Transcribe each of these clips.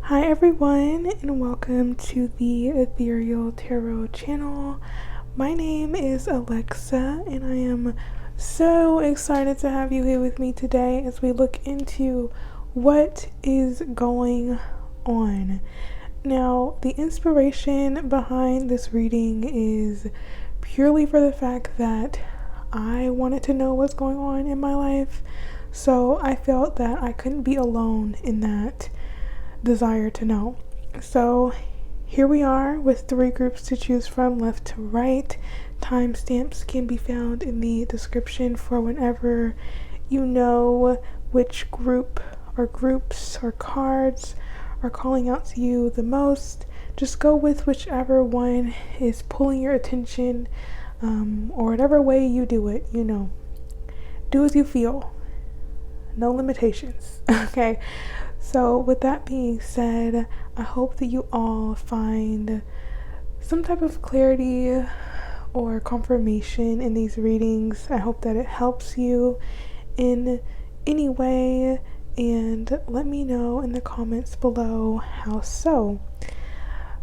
Hi everyone, and welcome to the Ethereal Tarot channel. My name is Alexa, and I am so excited to have you here with me today as we look into what is going on. Now, the inspiration behind this reading is purely for the fact that I wanted to know what's going on in my life, so I felt that I couldn't be alone in that desire to know. So here we are with 3 groups to choose from, left to right. Timestamps can be found in the description for whenever you know which group or groups or cards are calling out to you the most. Just go with whichever one is pulling your attention, or whatever way you do it, do as you feel. No limitations. Okay. So with that being said, I hope that you all find some type of clarity or confirmation in these readings. I hope that it helps you in any way, and let me know in the comments below how so.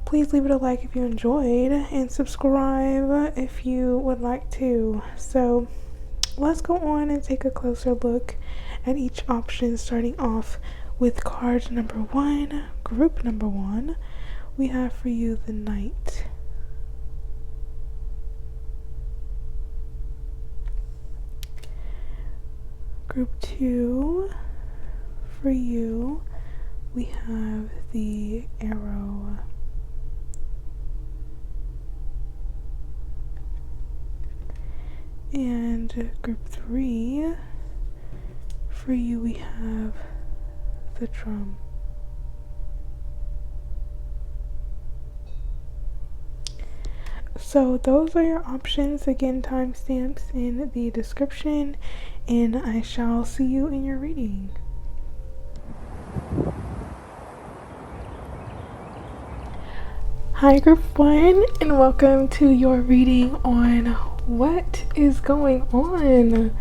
Please leave it a like if you enjoyed, and subscribe if you would like to. So let's go on and take a closer look at each option, starting off with card number 1, group number 1. We have for you the Knight. Group 2, for you, we have the Arrow. And group 3, for you, we have the Drum. So those are your options. Again, timestamps in the description, and I shall see you in your reading. Hi group 1, and welcome to your reading on what is going on.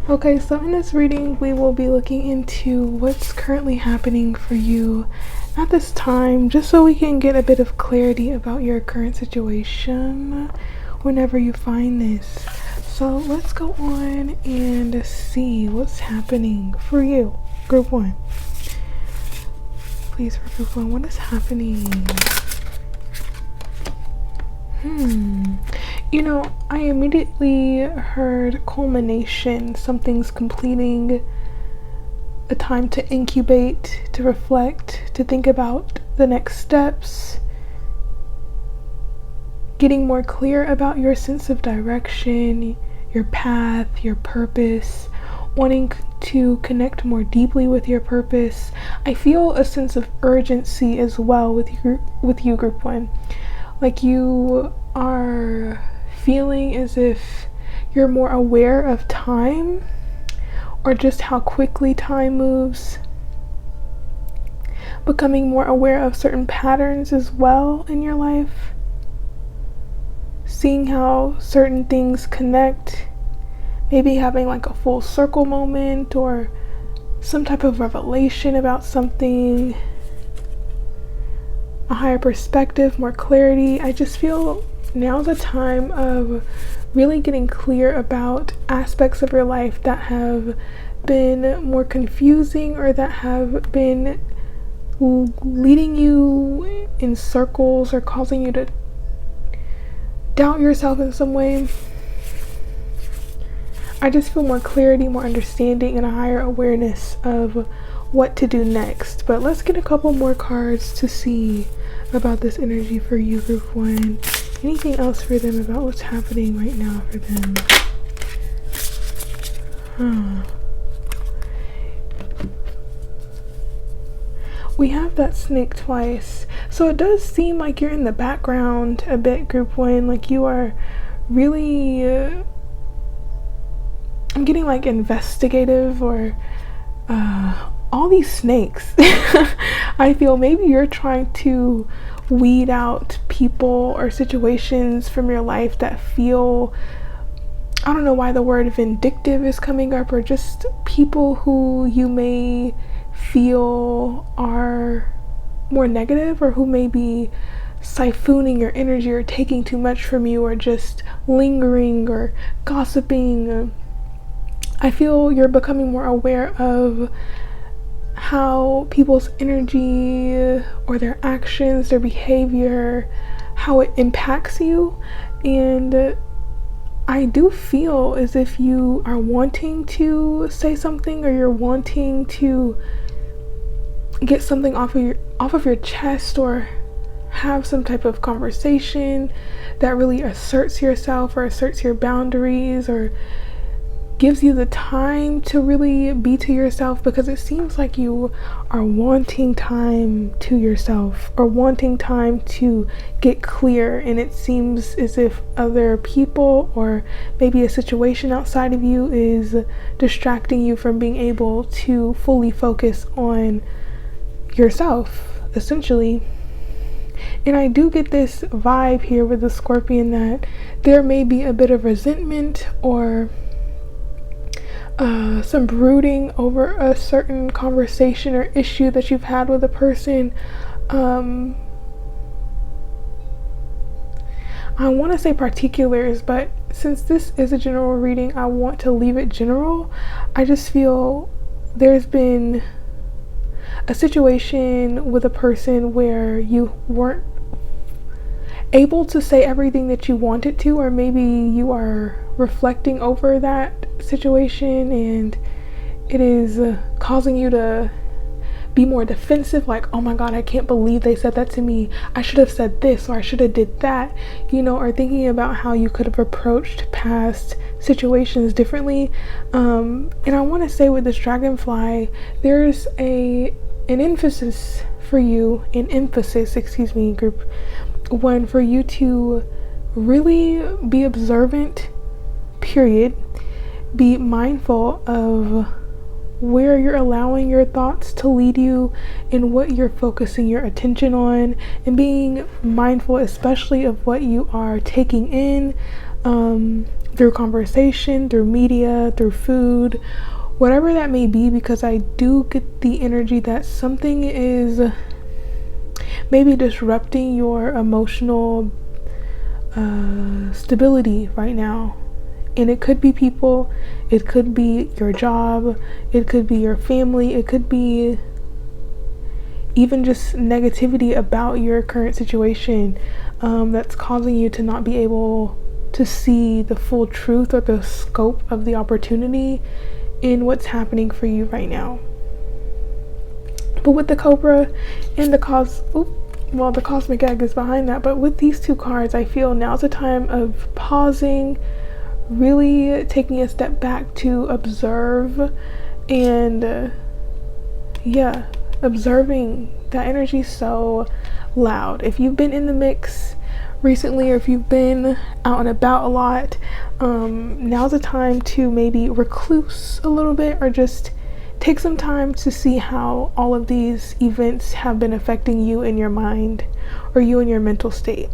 Okay, so in this reading, we will be looking into what's currently happening for you at this time, just so we can get a bit of clarity about your current situation whenever you find this. So let's go on and see what's happening for you, group 1. Please, for group 1, what is happening? I immediately heard culmination. Something's completing, a time to incubate, to reflect, to think about the next steps, getting more clear about your sense of direction, your path, your purpose, wanting to connect more deeply with your purpose. I feel a sense of urgency as well with you group 1. Like you are feeling as if you're more aware of time, or just how quickly time moves, becoming more aware of certain patterns as well in your life, seeing how certain things connect, maybe having like a full circle moment or some type of revelation about something, a higher perspective, more clarity. I just feel now's the time of really getting clear about aspects of your life that have been more confusing, or that have been leading you in circles or causing you to doubt yourself in some way. I just feel more clarity, more understanding, and a higher awareness of what to do next. But let's get a couple more cards to see about this energy for you, group 1. Anything else for them about what's happening right now for them? We have that snake twice. So it does seem like you're in the background a bit, group 1. Like you are really, I'm getting like investigative, or all these snakes. I feel maybe you're trying to weed out people or situations from your life that feel, I don't know why the word vindictive is coming up, or just people who you may feel are more negative, or who may be siphoning your energy or taking too much from you, or just lingering or gossiping. I feel you're becoming more aware of how people's energy or their actions, their behavior, how it impacts you. And I do feel as if you are wanting to say something, or you're wanting to get something off of your chest, or have some type of conversation that really asserts yourself or asserts your boundaries, or gives you the time to really be to yourself, because it seems like you are wanting time to yourself, or wanting time to get clear, and it seems as if other people or maybe a situation outside of you is distracting you from being able to fully focus on yourself, essentially. And I do get this vibe here with the Scorpion that there may be a bit of resentment, or some brooding over a certain conversation or issue that you've had with a person. I want to say particulars, but since this is a general reading, I want to leave it general. I just feel there's been a situation with a person where you weren't able to say everything that you wanted to, or maybe you are reflecting over that situation and it is causing you to be more defensive, like, oh my god, I can't believe they said that to me, I should have said this, or I should have did that, or thinking about how you could have approached past situations differently. And I want to say with this dragonfly, there's an emphasis, group one, for you to really be observant, period. Be mindful of where you're allowing your thoughts to lead you and what you're focusing your attention on, and being mindful especially of what you are taking in through conversation, through media, through food, whatever that may be, because I do get the energy that something is maybe disrupting your emotional stability right now. And it could be people, it could be your job, it could be your family, it could be even just negativity about your current situation that's causing you to not be able to see the full truth or the scope of the opportunity in what's happening for you right now. But with the Cobra and the Cosmic Egg is behind that, but with these two cards, I feel now's the time of pausing, really taking a step back to observe, and observing that energy so loud. If you've been in the mix recently, or if you've been out and about a lot, now's the time to maybe recluse a little bit, or just take some time to see how all of these events have been affecting you in your mind, or you in your mental state.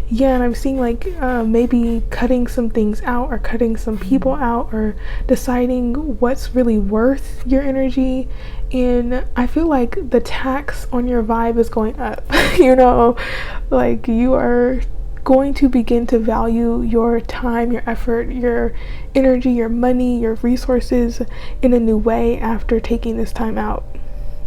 Yeah, and I'm seeing like maybe cutting some things out, or cutting some people out, or deciding what's really worth your energy. And I feel like the tax on your vibe is going up. Like you are going to begin to value your time, your effort, your energy, your money, your resources in a new way after taking this time out.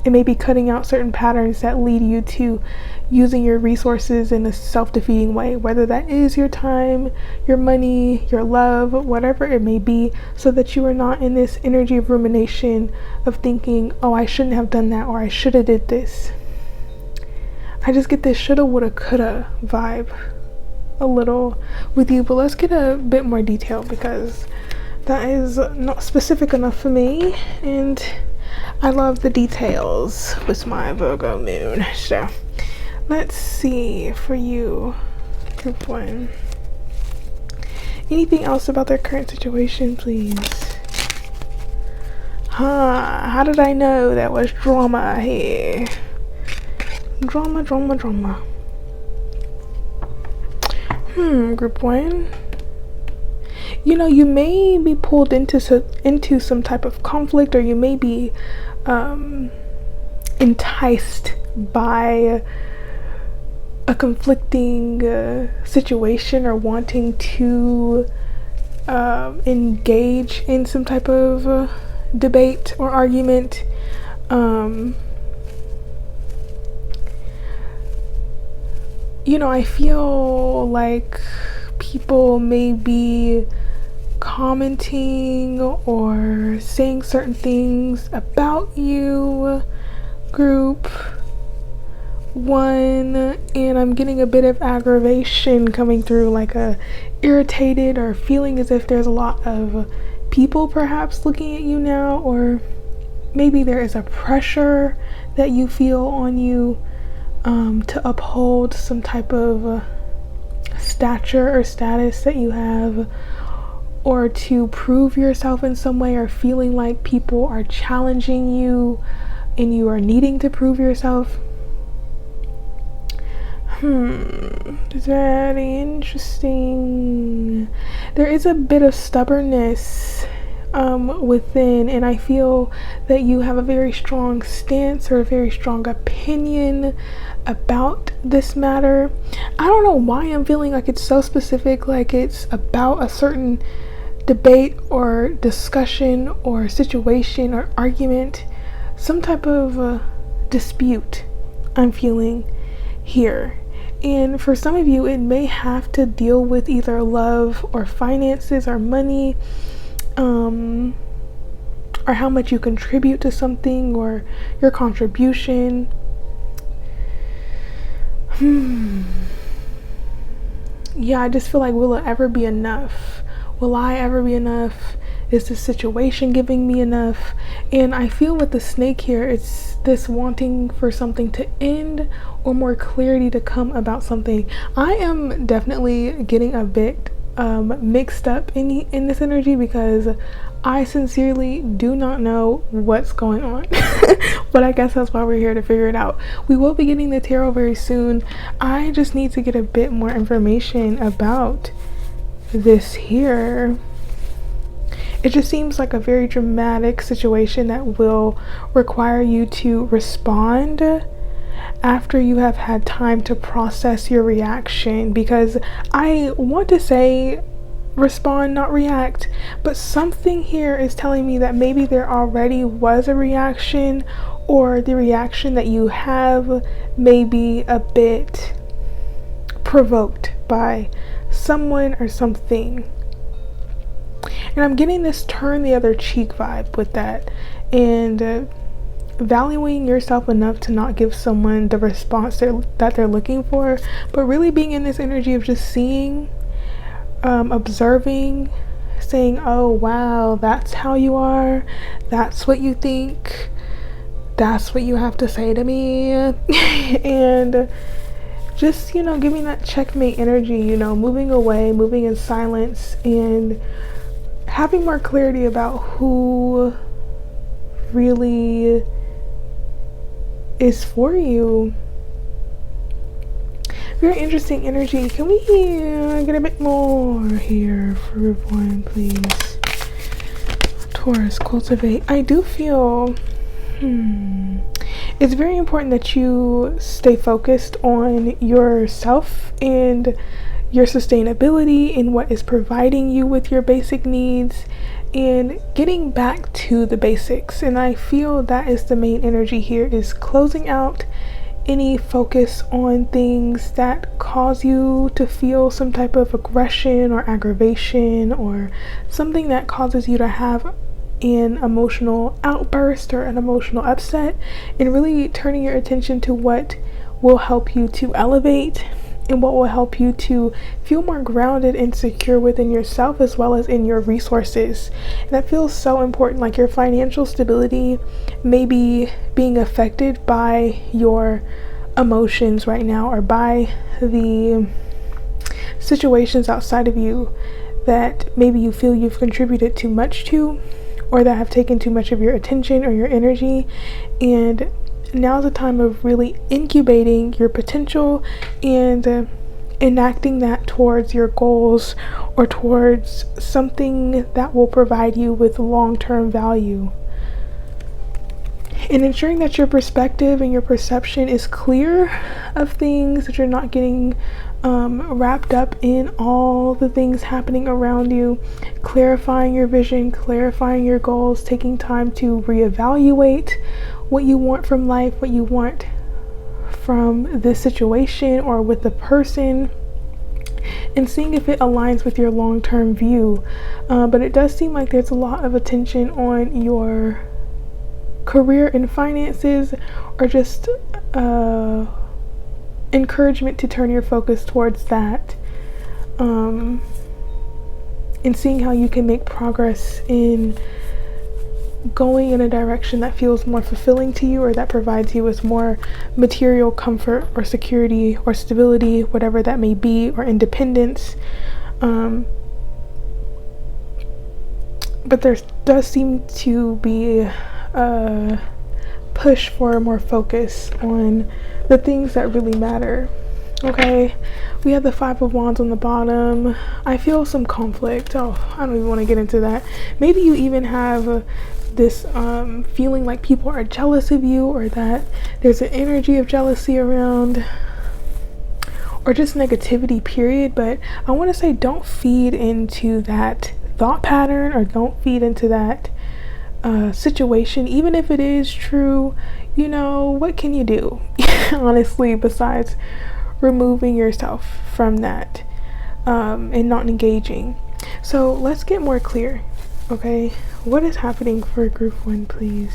And maybe cutting out certain patterns that lead you to using your resources in a self-defeating way, whether that is your time, your money, your love, whatever it may be, so that you are not in this energy of rumination of thinking, oh, I shouldn't have done that, or I should have did this. I just get this shoulda, woulda, coulda vibe a little with you, but let's get a bit more detail, because that is not specific enough for me, and I love the details with my Virgo moon. So let's see for you, group one. Anything else about their current situation, please? How did I know there was drama here? Drama. Group one. You may be pulled into some type of conflict, or you may be enticed by a conflicting situation, or wanting to engage in some type of debate or argument. I feel like people may be commenting or saying certain things about you, group one, and I'm getting a bit of aggravation coming through, like a irritated or feeling as if there's a lot of people perhaps looking at you now, or maybe there is a pressure that you feel on you to uphold some type of stature or status that you have, or to prove yourself in some way, or feeling like people are challenging you and you are needing to prove yourself. Very interesting. There is a bit of stubbornness within, and I feel that you have a very strong stance or a very strong opinion about this matter. I don't know why I'm feeling like it's so specific, like it's about a certain debate or discussion or situation or argument, some type of dispute I'm feeling here. And for some of you, it may have to deal with either love or finances or money, or how much you contribute to something, or your contribution. Yeah, I just feel like, will it ever be enough? Will I ever be enough? Is the situation giving me enough? And I feel with the snake here, it's this wanting for something to end or more clarity to come about something. I am definitely getting a bit mixed up in this energy, because I sincerely do not know what's going on. But I guess that's why we're here, to figure it out. We will be getting the tarot very soon. I just need to get a bit more information about this here. It just seems like a very dramatic situation that will require you to respond after you have had time to process your reaction, because I want to say respond, not react, but something here is telling me that maybe there already was a reaction, or the reaction that you have may be a bit provoked by someone or something. And I'm getting this turn the other cheek vibe with that, and valuing yourself enough to not give someone the response that they're looking for, but really being in this energy of just seeing, observing, saying, oh wow, that's how you are, that's what you think, that's what you have to say to me. And just, giving that checkmate energy, moving away, moving in silence, and having more clarity about who really is for you. Very interesting energy. Can we get a bit more here for everyone, please? Taurus, cultivate. I do feel it's very important that you stay focused on yourself and your sustainability and what is providing you with your basic needs, and getting back to the basics. And I feel that is the main energy here, is closing out any focus on things that cause you to feel some type of aggression or aggravation, or something that causes you to have an emotional outburst or an emotional upset, and really turning your attention to what will help you to elevate and what will help you to feel more grounded and secure within yourself, as well as in your resources. And that feels so important. Like, your financial stability may be being affected by your emotions right now, or by the situations outside of you that maybe you feel you've contributed too much to, or that have taken too much of your attention or your energy. And now's the time of really incubating your potential and enacting that towards your goals, or towards something that will provide you with long-term value. and ensuring that your perspective and your perception is clear of things, that you're not getting wrapped up in all the things happening around you, clarifying your vision, clarifying your goals, taking time to reevaluate what you want from life, what you want from this situation or with the person, and seeing if it aligns with your long-term view. But it does seem like there's a lot of attention on your career and finances, or just encouragement to turn your focus towards that, and seeing how you can make progress in going in a direction that feels more fulfilling to you, or that provides you with more material comfort or security or stability, whatever that may be, or independence. But there does seem to be a push for more focus on the things that really matter. Okay, we have the Five of Wands on the bottom. I feel some conflict. Oh, I don't even want to get into that. Maybe you even have this feeling like people are jealous of you, or that there's an energy of jealousy around, or just negativity, period. But I want to say, don't feed into that thought pattern, or don't feed into that situation. Even if it is true, you know, what can you do? Honestly, besides removing yourself from that and not engaging. So let's get more clear. Okay, what is happening for group 1, please?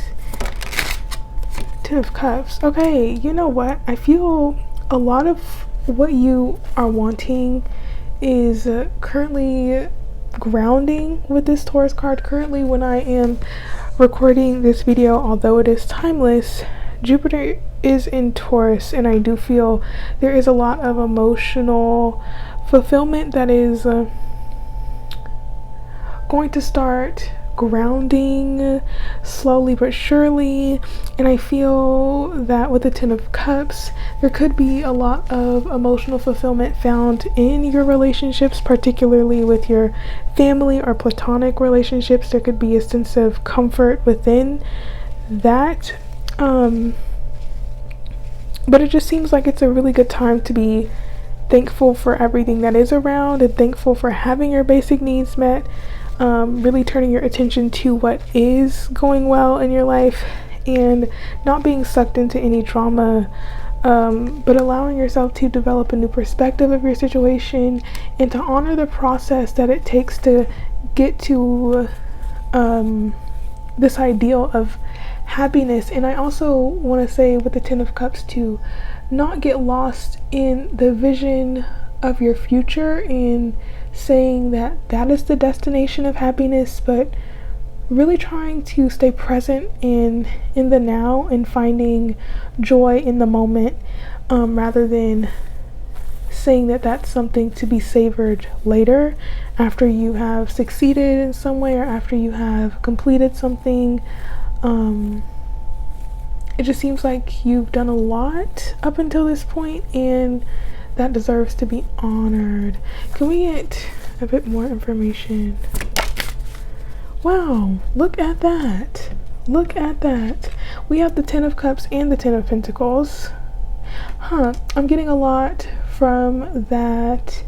Ten of Cups. Okay, you know what? I feel a lot of what you are wanting is currently grounding with this Taurus card. Currently, when I am recording this video, although it is timeless, Jupiter is in Taurus, and I do feel there is a lot of emotional fulfillment that is going to start grounding slowly but surely. And I feel that with the Ten of Cups, there could be a lot of emotional fulfillment found in your relationships, particularly with your family or platonic relationships. There could be a sense of comfort within that. But it just seems like it's a really good time to be thankful for everything that is around, and thankful for having your basic needs met. Really turning your attention to what is going well in your life, and not being sucked into any drama, but allowing yourself to develop a new perspective of your situation, and to honor the process that it takes to get to this ideal of happiness. And I also want to say with the Ten of Cups to not get lost in the vision of your future and saying that that is the destination of happiness, but really trying to stay present in the now, and finding joy in the moment, rather than saying that that's something to be savored later, after you have succeeded in some way, or after you have completed something. It just seems like you've done a lot up until this point, and that deserves to be honored. Can we get a bit more information? Wow, look at that. Look at that. We have the Ten of Cups and the Ten of Pentacles. I'm getting a lot from that.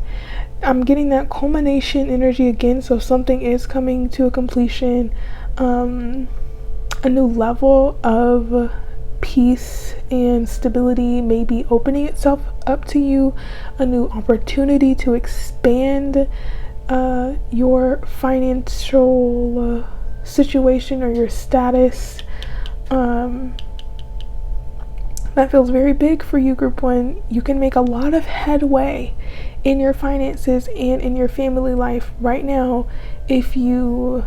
I'm getting that culmination energy again, so something is coming to a completion. A new level of peace and stability may be opening itself up to you. A new opportunity to expand your financial situation, or your status. That feels very big for you, group 1. You can make a lot of headway in your finances and in your family life right now if you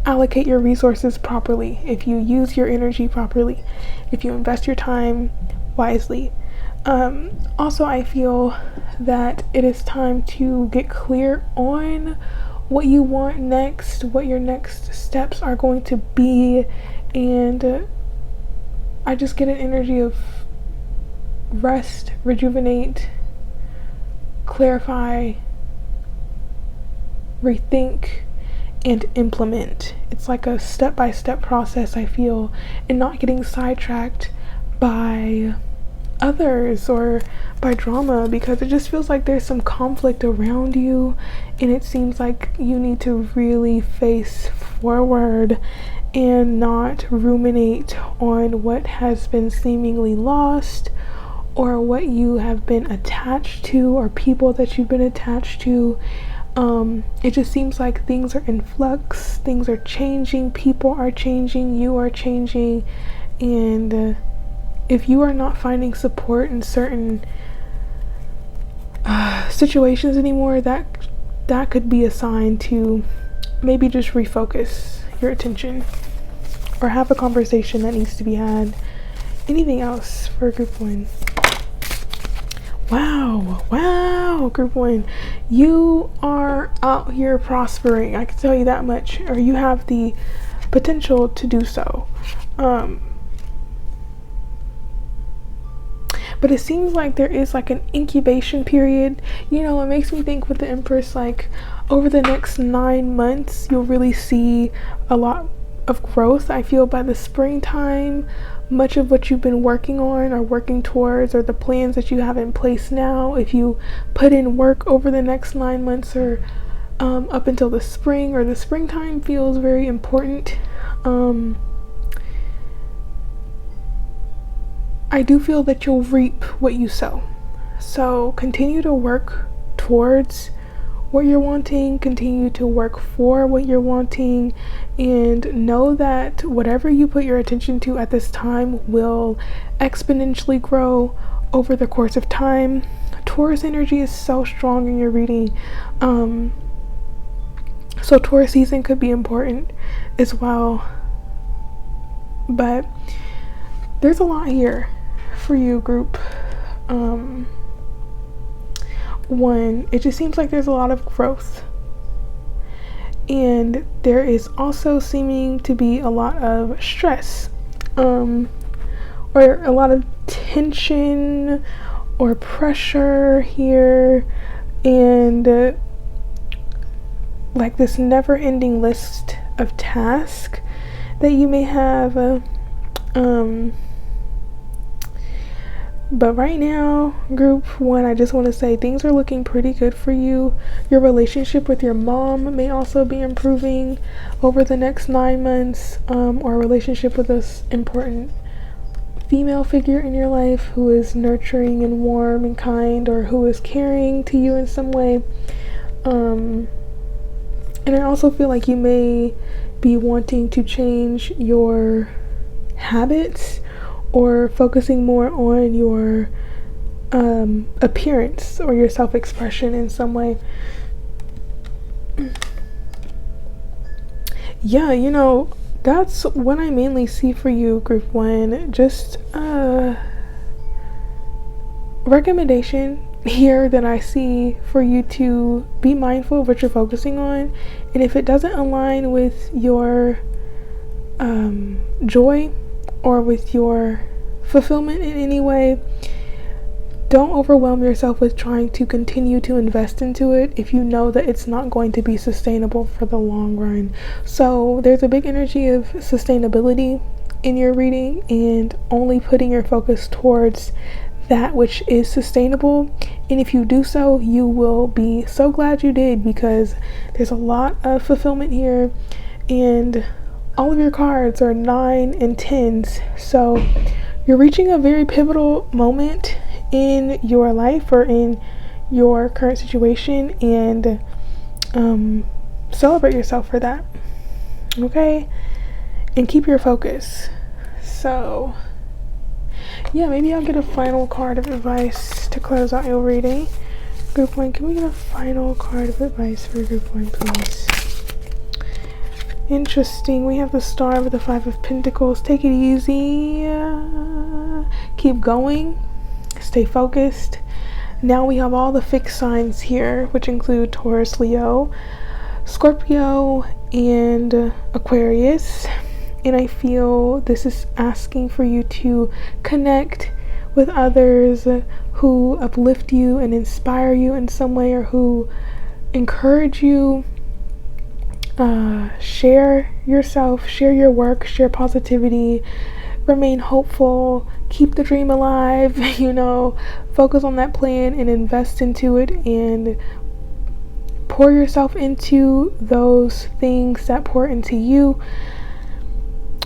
allocate your resources properly, if you use your energy properly, if you invest your time wisely. Also, I feel that it is time to get clear on what you want next, what your next steps are going to be, and I just get an energy of rest, rejuvenate, clarify, rethink, and implement. It's like a step-by-step process, I feel, and not getting sidetracked by others or by drama, because it just feels like there's some conflict around you, and it seems like you need to really face forward and not ruminate on what has been seemingly lost, or what you have been attached to, or people that you've been attached to. It just seems like things are in flux, things are changing, people are changing, you are changing, and if you are not finding support in certain situations anymore, that could be a sign to maybe just refocus your attention or have a conversation that needs to be had. Anything else for group 1? Wow, group 1, you are out here prospering, I can tell you that much, or you have the potential to do so. But it seems like there is like an incubation period. You know, it makes me think with the Empress, like over the next 9 months, you'll really see a lot of growth. I feel by the springtime, much of what you've been working on or working towards, or the plans that you have in place now, if you put in work over the next 9 months, or up until the spring or the springtime, feels very important. I do feel that you'll reap what you sow. So continue to work towards what you're wanting, continue to work for what you're wanting, and know that whatever you put your attention to at this time will exponentially grow over the course of time. Taurus energy is so strong in your reading. So Taurus season could be important as well. But there's a lot here for you, group 1. It just seems like there's a lot of growth, and there is also seeming to be a lot of stress, or a lot of tension or pressure here, and like this never-ending list of tasks that you may have. But right now, group 1, I just want to say things are looking pretty good for you. Your relationship with your mom may also be improving over the next 9 months, or a relationship with this important female figure in your life who is nurturing and warm and kind, or who is caring to you in some way. And I also feel like you may be wanting to change your habits, or focusing more on your appearance or your self-expression in some way. Yeah, you know, that's what I mainly see for you, group 1. Just recommendation here that I see for you to be mindful of what you're focusing on, and if it doesn't align with your joy or with your fulfillment in any way, don't overwhelm yourself with trying to continue to invest into it if you know that it's not going to be sustainable for the long run. So there's a big energy of sustainability in your reading, and only putting your focus towards that which is sustainable. And if you do so, you will be so glad you did, because there's a lot of fulfillment here, and all of your cards are 9 and 10s. So you're reaching a very pivotal moment in your life or in your current situation, and celebrate yourself for that, okay? And keep your focus. So yeah, maybe I'll get a final card of advice to close out your reading. Group 1, can we get a final card of advice for group 1, please? Interesting. We have the Star with the 5 of Pentacles. Take it easy. Keep going. Stay focused. Now we have all the fixed signs here, which include Taurus, Leo, Scorpio, and Aquarius. And I feel this is asking for you to connect with others who uplift you and inspire you in some way, or who encourage you. Share yourself, share your work, share positivity, remain hopeful, keep the dream alive, focus on that plan and invest into it, and pour yourself into those things that pour into you.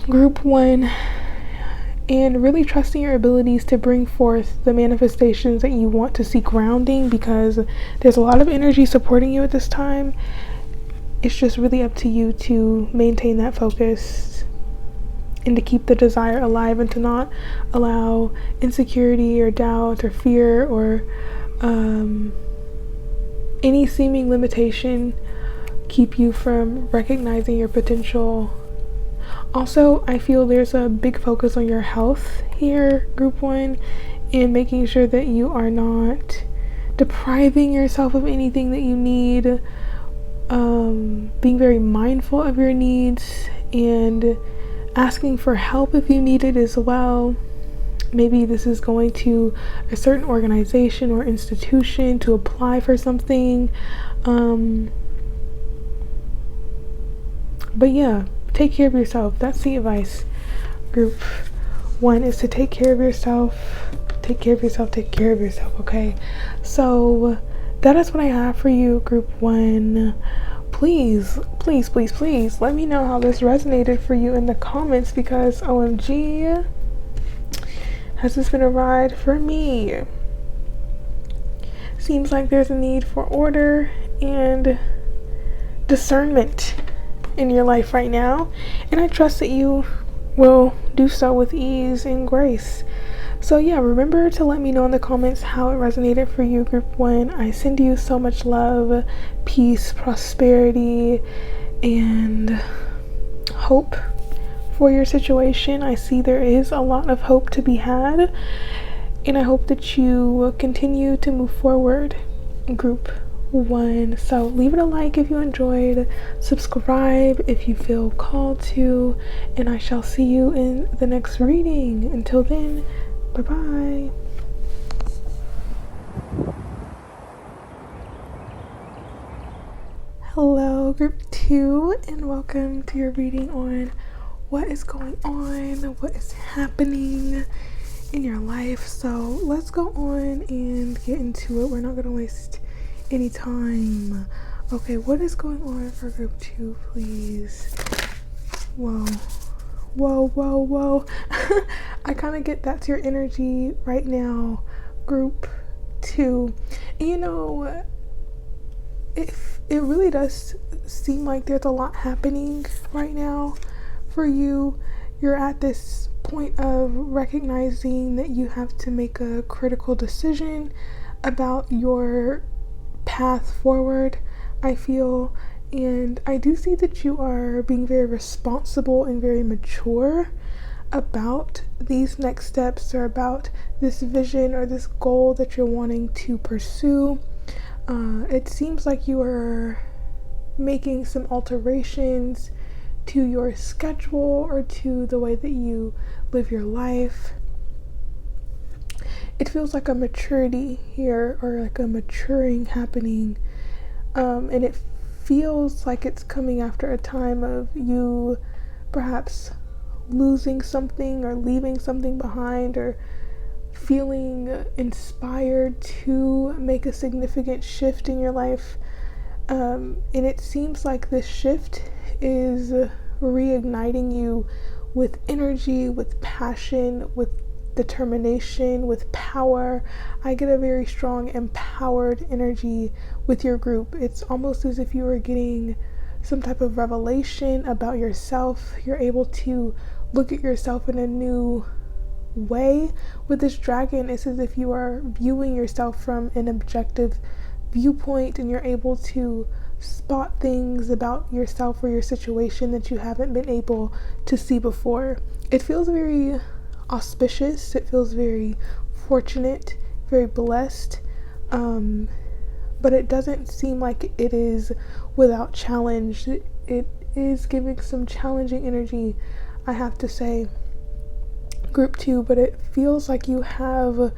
Group 1, and really trusting your abilities to bring forth the manifestations that you want to see grounding, because there's a lot of energy supporting you at this time. It's just really up to you to maintain that focus and to keep the desire alive, and to not allow insecurity or doubt or fear or any seeming limitation keep you from recognizing your potential. Also, I feel there's a big focus on your health here, Group 1, and making sure that you are not depriving yourself of anything that you need, being very mindful of your needs, and asking for help if you need it as well. Maybe this is going to a certain organization or institution to apply for something. But yeah, take care of yourself. That's the advice. Group 1 is to take care of yourself. Take care of yourself. Take care of yourself. Okay. So that is what I have for you, Group 1. Please let me know how this resonated for you in the comments, because OMG, has this been a ride for me? Seems like there's a need for order and discernment in your life right now, and I trust that you will do so with ease and grace. So yeah, remember to let me know in the comments how it resonated for you, Group 1. I send you so much love, peace, prosperity, and hope for your situation. I see there is a lot of hope to be had, and I hope that you will continue to move forward, Group 1. So leave it a like if you enjoyed, subscribe if you feel called to, and I shall see you in the next reading. Until then, bye bye. Hello, Group 2, and welcome to your reading on what is going on, what is happening in your life. So let's go on and get into it. We're not going to waste any time. Okay, what is going on for Group 2, please? Whoa. I kind of get that's your energy right now, Group 2. And it really does seem like there's a lot happening right now for you. You're at this point of recognizing that you have to make a critical decision about your path forward, I feel. And I do see that you are being very responsible and very mature about these next steps, or about this vision or this goal that you're wanting to pursue. It seems like you are making some alterations to your schedule or to the way that you live your life. It feels like a maturity here, or like a maturing happening, and it feels like it's coming after a time of you perhaps losing something or leaving something behind, or feeling inspired to make a significant shift in your life. And it seems like this shift is reigniting you with energy, with passion, with determination, with power. I get a very strong empowered energy with your group. It's almost as if you are getting some type of revelation about yourself. You're able to look at yourself in a new way. With this dragon, it's as if you are viewing yourself from an objective viewpoint, and you're able to spot things about yourself or your situation that you haven't been able to see before. It feels very auspicious. It feels very fortunate, very blessed, but it doesn't seem like it is without challenge. It is giving some challenging energy, I have to say, Group 2, but it feels like you have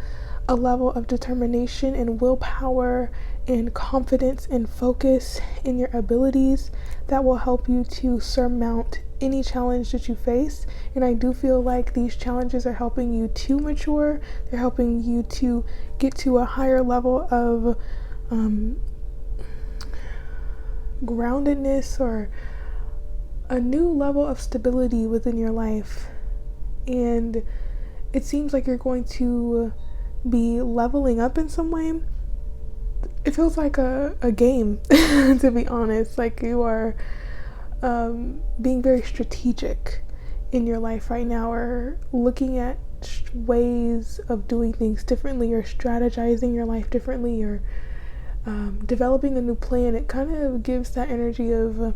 a level of determination and willpower and confidence and focus in your abilities that will help you to surmount any challenge that you face. And I do feel like these challenges are helping you to mature. They're helping you to get to a higher level of groundedness, or a new level of stability within your life. And it seems like you're going to be leveling up in some way. It feels like a game, to be honest. Like you are being very strategic in your life right now, or looking at ways of doing things differently, or strategizing your life differently, or developing a new plan. It kind of gives that energy of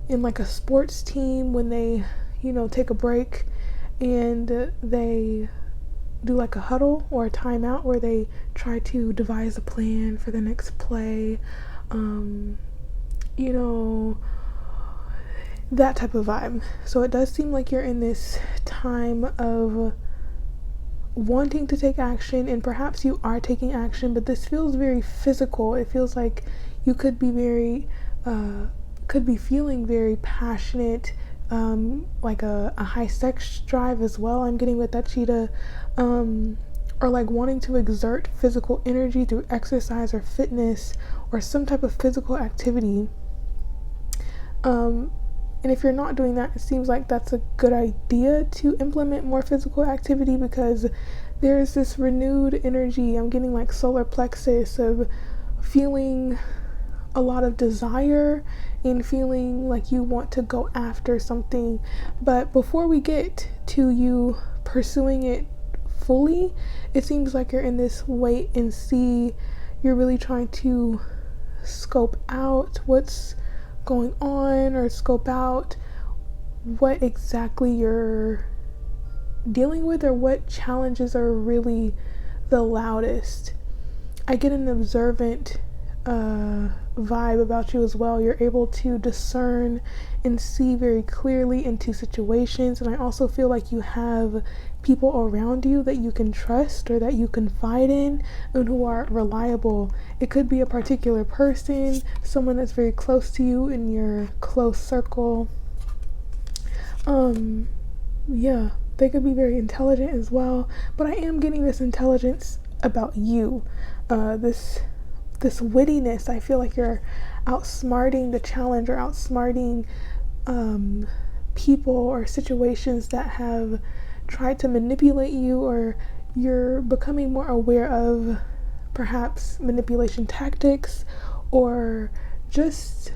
in like a sports team when they, take a break and they do like a huddle or a timeout where they try to devise a plan for the next play. That type of vibe. So it does seem like you're in this time of wanting to take action, and perhaps you are taking action, but this feels very physical. It feels like you could be feeling very passionate, like a high sex drive as well. I'm getting with that cheetah, or like wanting to exert physical energy through exercise or fitness or some type of physical activity. And if you're not doing that, it seems like that's a good idea to implement more physical activity, because there's this renewed energy. I'm getting like solar plexus of feeling a lot of desire and feeling like you want to go after something. But before we get to you pursuing it fully, it seems like you're in this wait and see. You're really trying to scope out what's going on, or scope out what exactly you're dealing with, or what challenges are really the loudest. I get an observant vibe about you as well. You're able to discern and see very clearly into situations, and I also feel like you have people around you that you can trust or that you confide in and who are reliable. It could be a particular person, someone that's very close to you in your close circle. They could be very intelligent as well, but I am getting this intelligence about you, this wittiness. I feel like you're outsmarting the challenge, or outsmarting people or situations that have tried to manipulate you, or you're becoming more aware of perhaps manipulation tactics, or just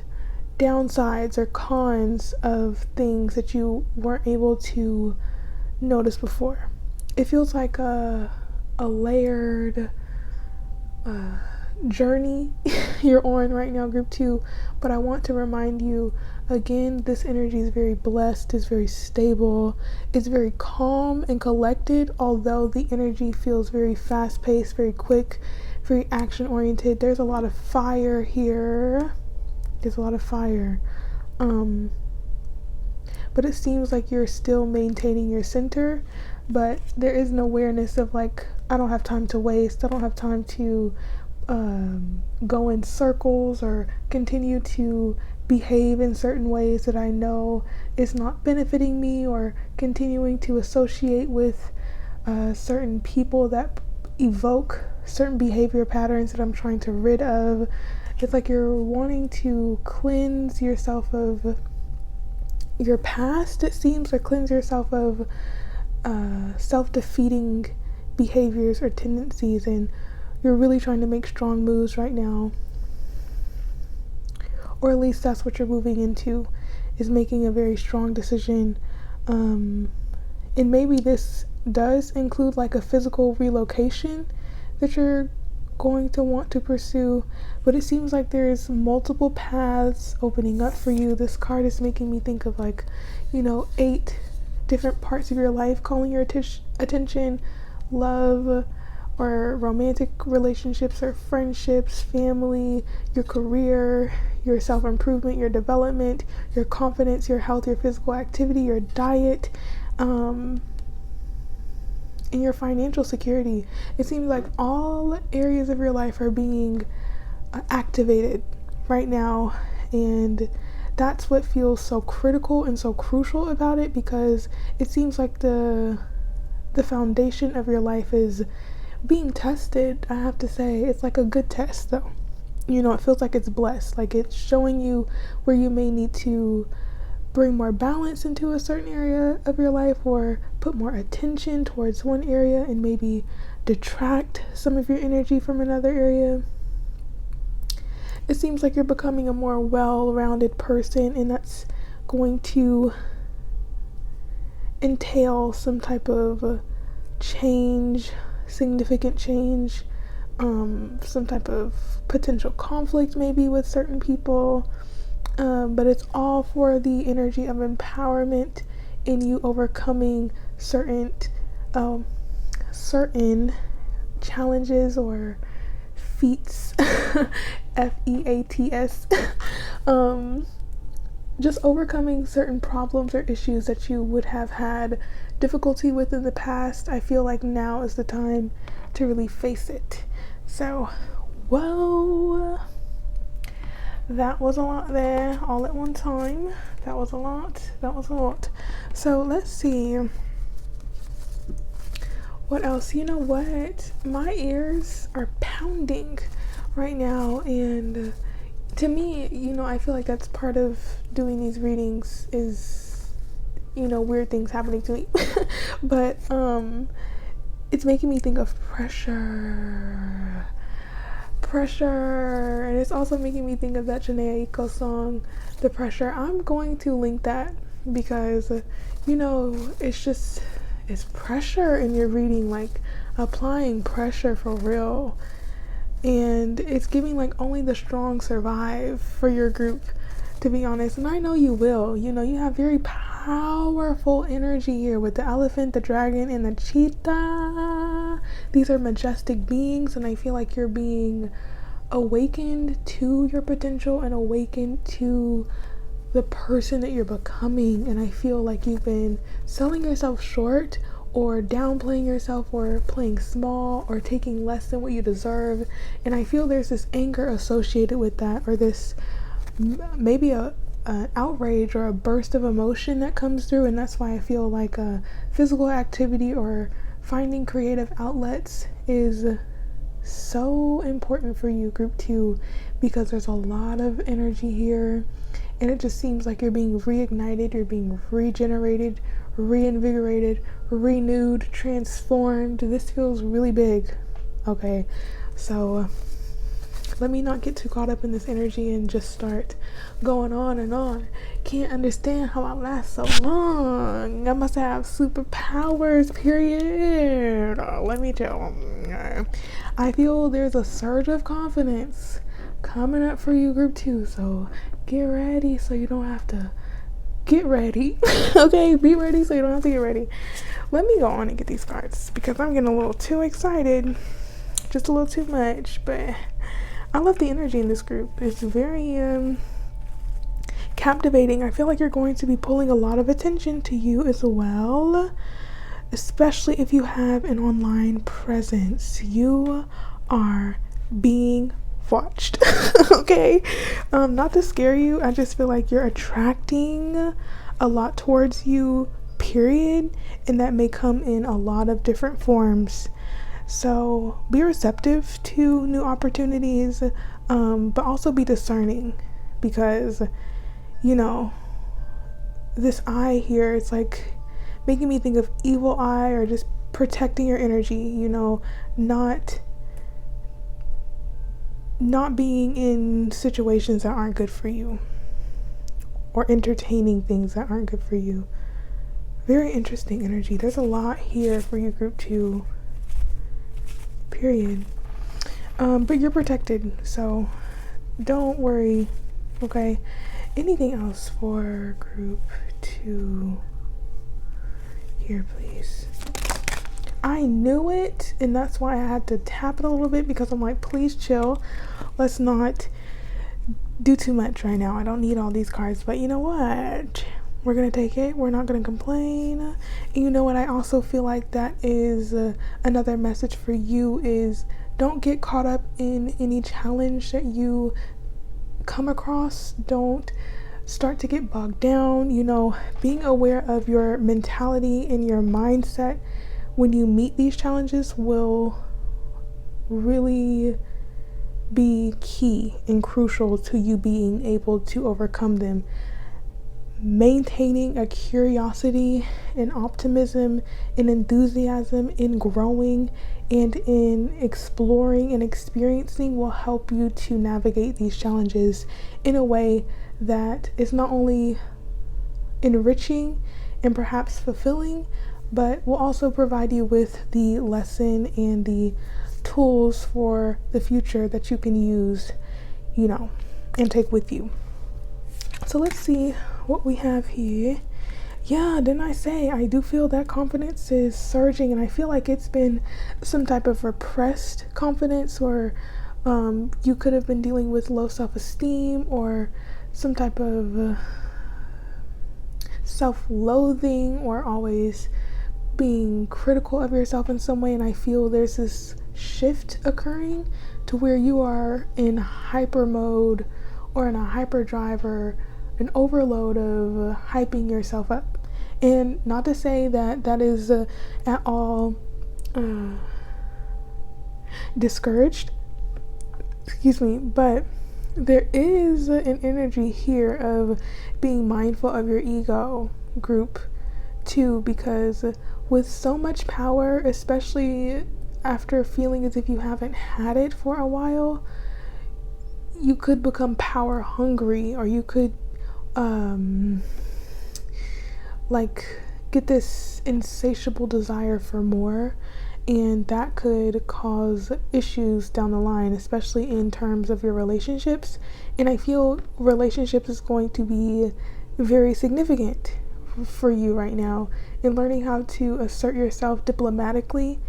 downsides or cons of things that you weren't able to notice before. It feels like a layered journey you're on right now, group 2. But I want to remind you again, this energy is very blessed, is very stable, it's very calm and collected, although the energy feels very fast-paced, very quick, very action-oriented. There's a lot of fire here. There's a lot of fire. But it seems like you're still maintaining your center, but there is an awareness of like, I don't have time to waste. I don't have time to go in circles or continue to behave in certain ways that I know is not benefiting me, or continuing to associate with certain people that evoke certain behavior patterns that I'm trying to rid of. It's like you're wanting to cleanse yourself of your past, it seems, or cleanse yourself of self-defeating behaviors or tendencies, and you're really trying to make strong moves right now. Or at least that's what you're moving into, is making a very strong decision. And maybe this does include like a physical relocation that you're going to want to pursue, but it seems like there's multiple paths opening up for you. This card is making me think of 8 different parts of your life calling your attention: love, or romantic relationships, or friendships, family, your career, your self-improvement, your development, your confidence, your health, your physical activity, your diet, and your financial security. It seems like all areas of your life are being activated right now, and that's what feels so critical and so crucial about it, because it seems like the foundation of your life is being tested. I have to say, it's like a good test though. It feels like it's blessed, like it's showing you where you may need to bring more balance into a certain area of your life, or put more attention towards one area and maybe detract some of your energy from another area. It seems like you're becoming a more well-rounded person, and that's going to entail some type of change, significant change, some type of potential conflict maybe with certain people, but it's all for the energy of empowerment in you overcoming certain challenges or feats, feats, just overcoming certain problems or issues that you would have had difficulty with in the past. I feel like now is the time to really face it. So, whoa, that was a lot there all at one time. That was a lot. So let's see what else. You know what, my ears are pounding right now, and to me, I feel like that's part of doing these readings is, weird things happening to me. But it's making me think of pressure, and it's also making me think of that Janae Aiko song, The Pressure. I'm going to link that because, it's pressure in your reading, like applying pressure for real. And it's giving like only the strong survive for your group, to be honest. And I know you will. You have very powerful energy here with the elephant, the dragon, and the cheetah. These are majestic beings, and I feel like you're being awakened to your potential and awakened to the person that you're becoming. And I feel like you've been selling yourself short, or downplaying yourself, or playing small, or taking less than what you deserve. And I feel there's this anger associated with that, or this maybe an outrage or a burst of emotion that comes through. And that's why I feel like a physical activity or finding creative outlets is so important for you, group 2, because there's a lot of energy here, and it just seems like you're being reignited, you're being regenerated, reinvigorated, renewed, transformed. This feels really big. Okay, so let me not get too caught up in this energy and just start going on and on. Can't understand how I last so long. I must have superpowers, period. Let me tell you. I feel there's a surge of confidence coming up for you, group 2. So get ready so you don't have to get ready. Okay, be ready so you don't have to get ready. Let me go on and get these cards because I'm getting a little too excited. Just a little too much, but I love the energy in this group. It's very captivating. I feel like you're going to be pulling a lot of attention to you as well, especially if you have an online presence. You are being watched. Okay, not to scare you, I just feel like you're attracting a lot towards you, period, and that may come in a lot of different forms. So be receptive to new opportunities, but also be discerning, because this eye here, it's like making me think of evil eye, or just protecting your energy, not being in situations that aren't good for you, or entertaining things that aren't good for you. Very interesting energy. There's a lot here for you, group 2, period. But you're protected, so don't worry. Okay, anything else for group 2 here, please? I knew it, and that's why I had to tap it a little bit, because I'm like, please chill. Let's not do too much right now. I don't need all these cards, but you know what? We're going to take it. We're not going to complain. And you know what? I also feel like that is another message for you, is don't get caught up in any challenge that you come across. Don't start to get bogged down. Being aware of your mentality and your mindset when you meet these challenges will really be key and crucial to you being able to overcome them. Maintaining a curiosity and optimism and enthusiasm in growing and in exploring and experiencing will help you to navigate these challenges in a way that is not only enriching and perhaps fulfilling, but will also provide you with the lesson and the tools for the future that you can use, and take with you. So let's see what we have here. Yeah, didn't I say I do feel that confidence is surging, and I feel like it's been some type of repressed confidence, or you could have been dealing with low self-esteem or some type of self-loathing, or always being critical of yourself in some way. And I feel there's this shift occurring to where you are in hyper mode or in a hyperdrive or an overload of hyping yourself up. And not to say that that is at all discouraged, but there is an energy here of being mindful of your ego group too, because with so much power, especially after feeling as if you haven't had it for a while, you could become power hungry, or you could get this insatiable desire for more, and that could cause issues down the line, especially in terms of your relationships. And I feel relationships is going to be very significant for you right now, and learning how to assert yourself diplomatically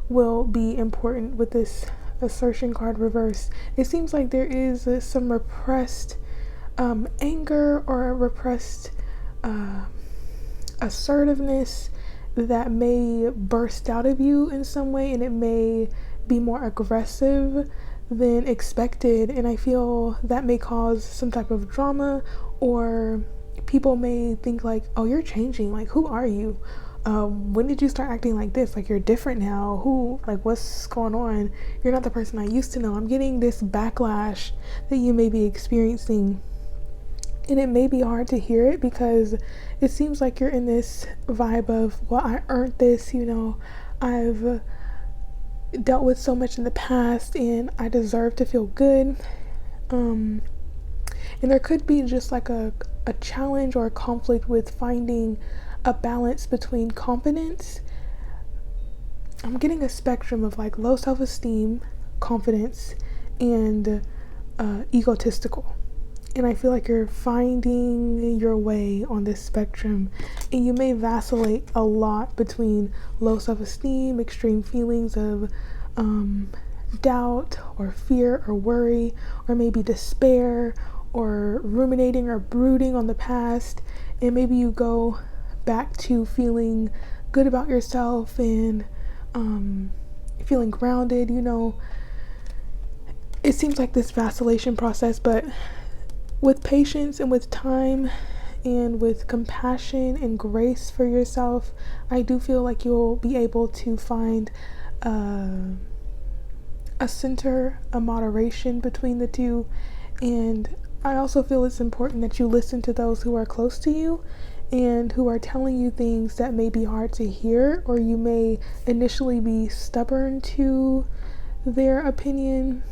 will be important with this assertion card reverse. It seems like there is some repressed anger or repressed assertiveness that may burst out of you in some way, and it may be more aggressive than expected. And I feel that may cause some type of drama, or people may think like, oh, you're changing, like, who are you? When did you start acting like this? Like, you're different now. What's going on? You're not the person I used to know. I'm getting this backlash that you may be experiencing. And it may be hard to hear it, because it seems like you're in this vibe of, well, I earned this, I've dealt with so much in the past and I deserve to feel good. And there could be just like a challenge or a conflict with finding a balance between confidence. I'm getting a spectrum of like low self-esteem, confidence, and egotistical. And I feel like you're finding your way on this spectrum, and you may vacillate a lot between low self-esteem, extreme feelings of doubt or fear or worry, or maybe despair, or ruminating or brooding on the past. And maybe you go back to feeling good about yourself and feeling grounded. It seems like this vacillation process, but with patience and with time and with compassion and grace for yourself, I do feel like you'll be able to find a center, a moderation between the two. And I also feel it's important that you listen to those who are close to you and who are telling you things that may be hard to hear, or you may initially be stubborn to their opinion.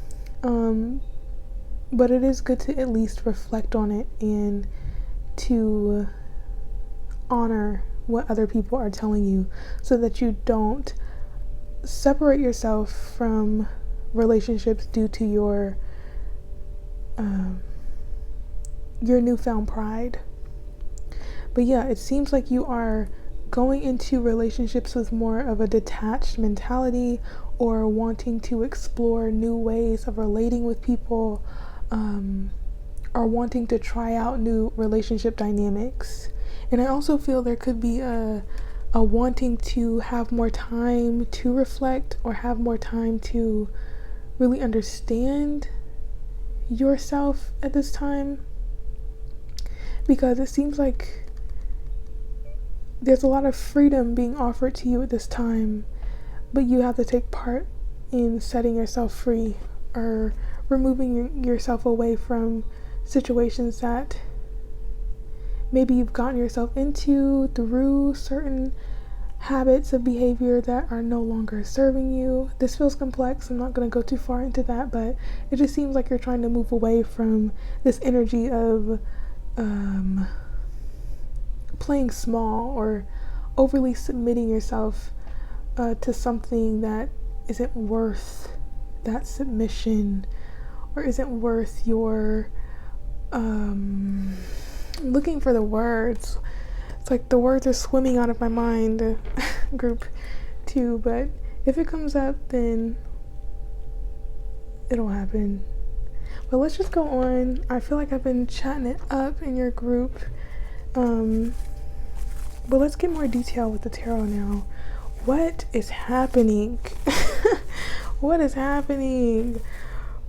But it is good to at least reflect on it and to honor what other people are telling you, so that you don't separate yourself from relationships due to your newfound pride. But yeah, it seems like you are going into relationships with more of a detached mentality, or wanting to explore new ways of relating with people, or wanting to try out new relationship dynamics. And I also feel there could be a wanting to have more time to reflect, or have more time to really understand yourself at this time, because it seems like there's a lot of freedom being offered to you at this time, but you have to take part in setting yourself free or removing yourself away from situations that maybe you've gotten yourself into through certain habits of behavior that are no longer serving you. This feels complex. I'm not going to go too far into that, but it just seems like you're trying to move away from this energy of playing small or overly submitting yourself to something that isn't worth that submission, or isn't worth your looking for the words. It's like the words are swimming out of my mind, group 2, but if it comes up, then it'll happen. But let's just go on. I feel like I've been chatting it up in your group. But let's get more detail with the tarot now. What is happening? What is happening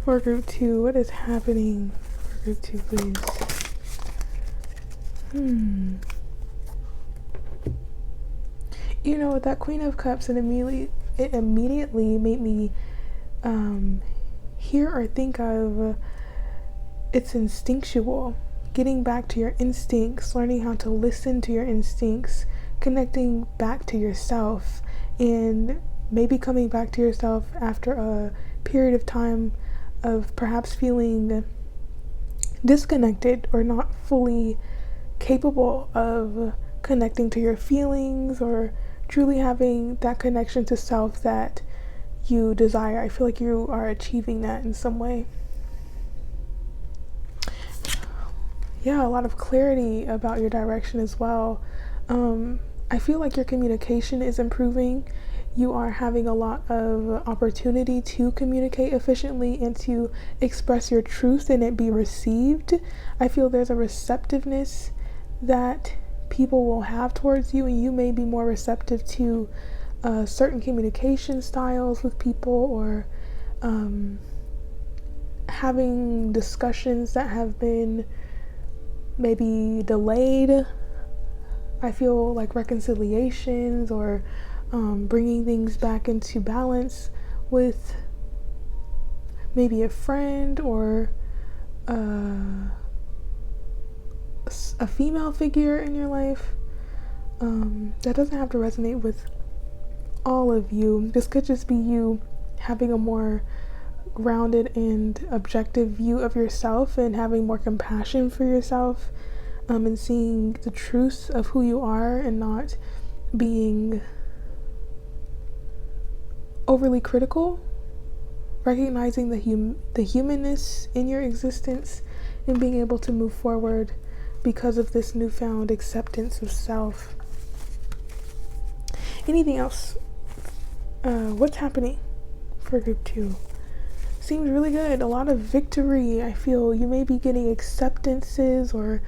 for group 2? What is happening for group 2, please? You know, with that Queen of Cups, it immediately made me hear or think of it's instinctual. Getting back to your instincts, learning how to listen to your instincts, connecting back to yourself, and maybe coming back to yourself after a period of time of perhaps feeling disconnected or not fully capable of connecting to your feelings or truly having that connection to self that you desire. I feel like you are achieving that in some way. Yeah, a lot of clarity about your direction as well. I feel like your communication is improving. You are having a lot of opportunity to communicate efficiently and to express your truth and it be received. I feel there's a receptiveness that people will have towards you, and you may be more receptive to certain communication styles with people, or having discussions that have been maybe delayed. I feel like reconciliations or bringing things back into balance with maybe a friend or a female figure in your life. That doesn't have to resonate with all of you. This could just be you having a more grounded and objective view of yourself and having more compassion for yourself, and seeing the truth of who you are and not being overly critical, recognizing the humanness in your existence and being able to move forward because of this newfound acceptance of self. Anything else? What's happening for group 2? Seems really good. A lot of victory. I feel you may be getting acceptances or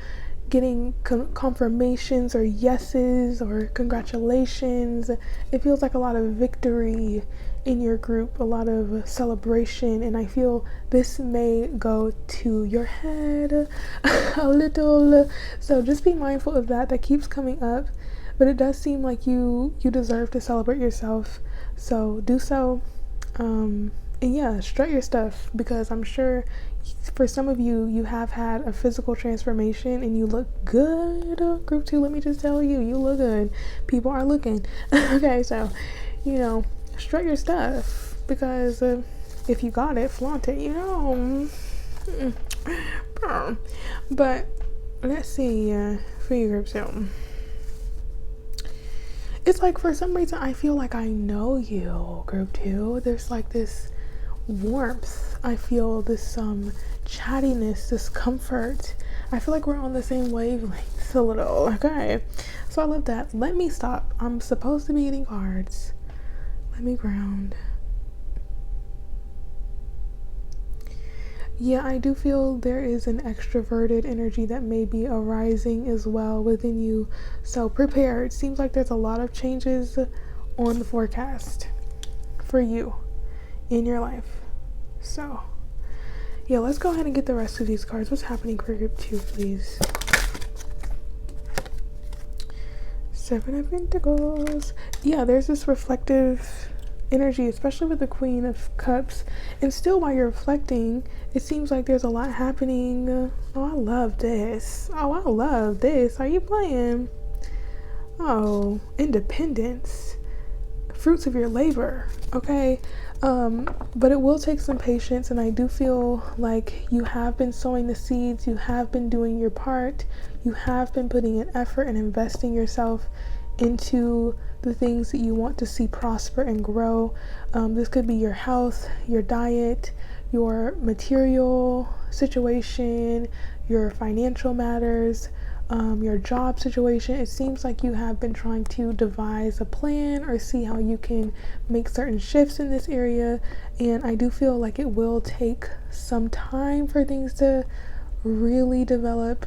getting confirmations or yeses or congratulations. It feels like a lot of victory in your group, a lot of celebration, and I feel this may go to your head a little, so just be mindful of that. That keeps coming up, but it does seem like you deserve to celebrate yourself, so do so. And yeah, strut your stuff, because I'm sure for some of you, you have had a physical transformation and you look good. Group 2, let me just tell you, you look good. People are looking. Okay, so, strut your stuff, because if you got it, flaunt it, But let's see, for you, group 2. It's like for some reason I feel like I know you, group 2. There's like this warmth. I feel this chattiness, this comfort. I feel like we're on the same wavelength a little. Okay, so I love that. Let me stop. I'm supposed to be getting cards. Let me ground. Yeah, I do feel there is an extroverted energy that may be arising as well within you, so prepare. It seems like there's a lot of changes on the forecast for you in your life. So yeah, let's go ahead and get the rest of these cards. What's happening for group 2, please? 7 of Pentacles. Yeah, there's this reflective energy, especially with the Queen of Cups. And still, while you're reflecting, it seems like there's a lot happening. Oh, I love this. Oh, I love this. Are you playing? Oh, independence. Fruits of your labor. Okay. But it will take some patience, and I do feel like you have been sowing the seeds, you have been doing your part, you have been putting in effort and investing yourself into the things that you want to see prosper and grow. This could be your health, your diet, your material situation, your financial matters, your job situation. It seems like you have been trying to devise a plan or see how you can make certain shifts in this area, and I do feel like it will take some time for things to really develop.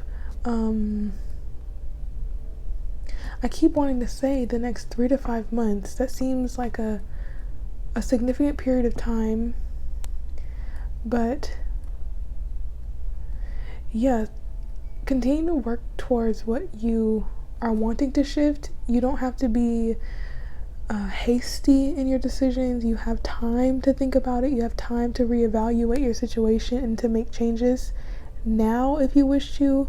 I keep wanting to say the next 3 to 5 months. That seems like a significant period of time, but yeah, continue to work towards what you are wanting to shift. You don't have to be hasty in your decisions. You have time to think about it. You have time to reevaluate your situation and to make changes now if you wish to.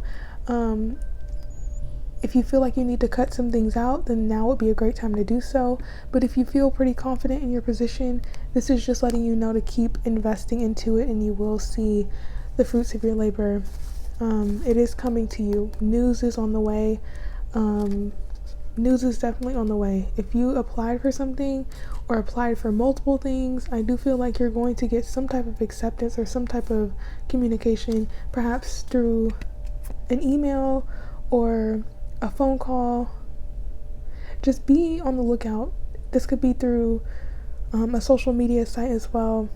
If you feel like you need to cut some things out, then now would be a great time to do so. But if you feel pretty confident in your position, this is just letting you know to keep investing into it, and you will see the fruits of your labor. It is coming to you. News is on the way. News is definitely on the way. If you applied for something or applied for multiple things, I do feel like you're going to get some type of acceptance or some type of communication, perhaps through an email or a phone call. Just be on the lookout. This could be through a social media site as well.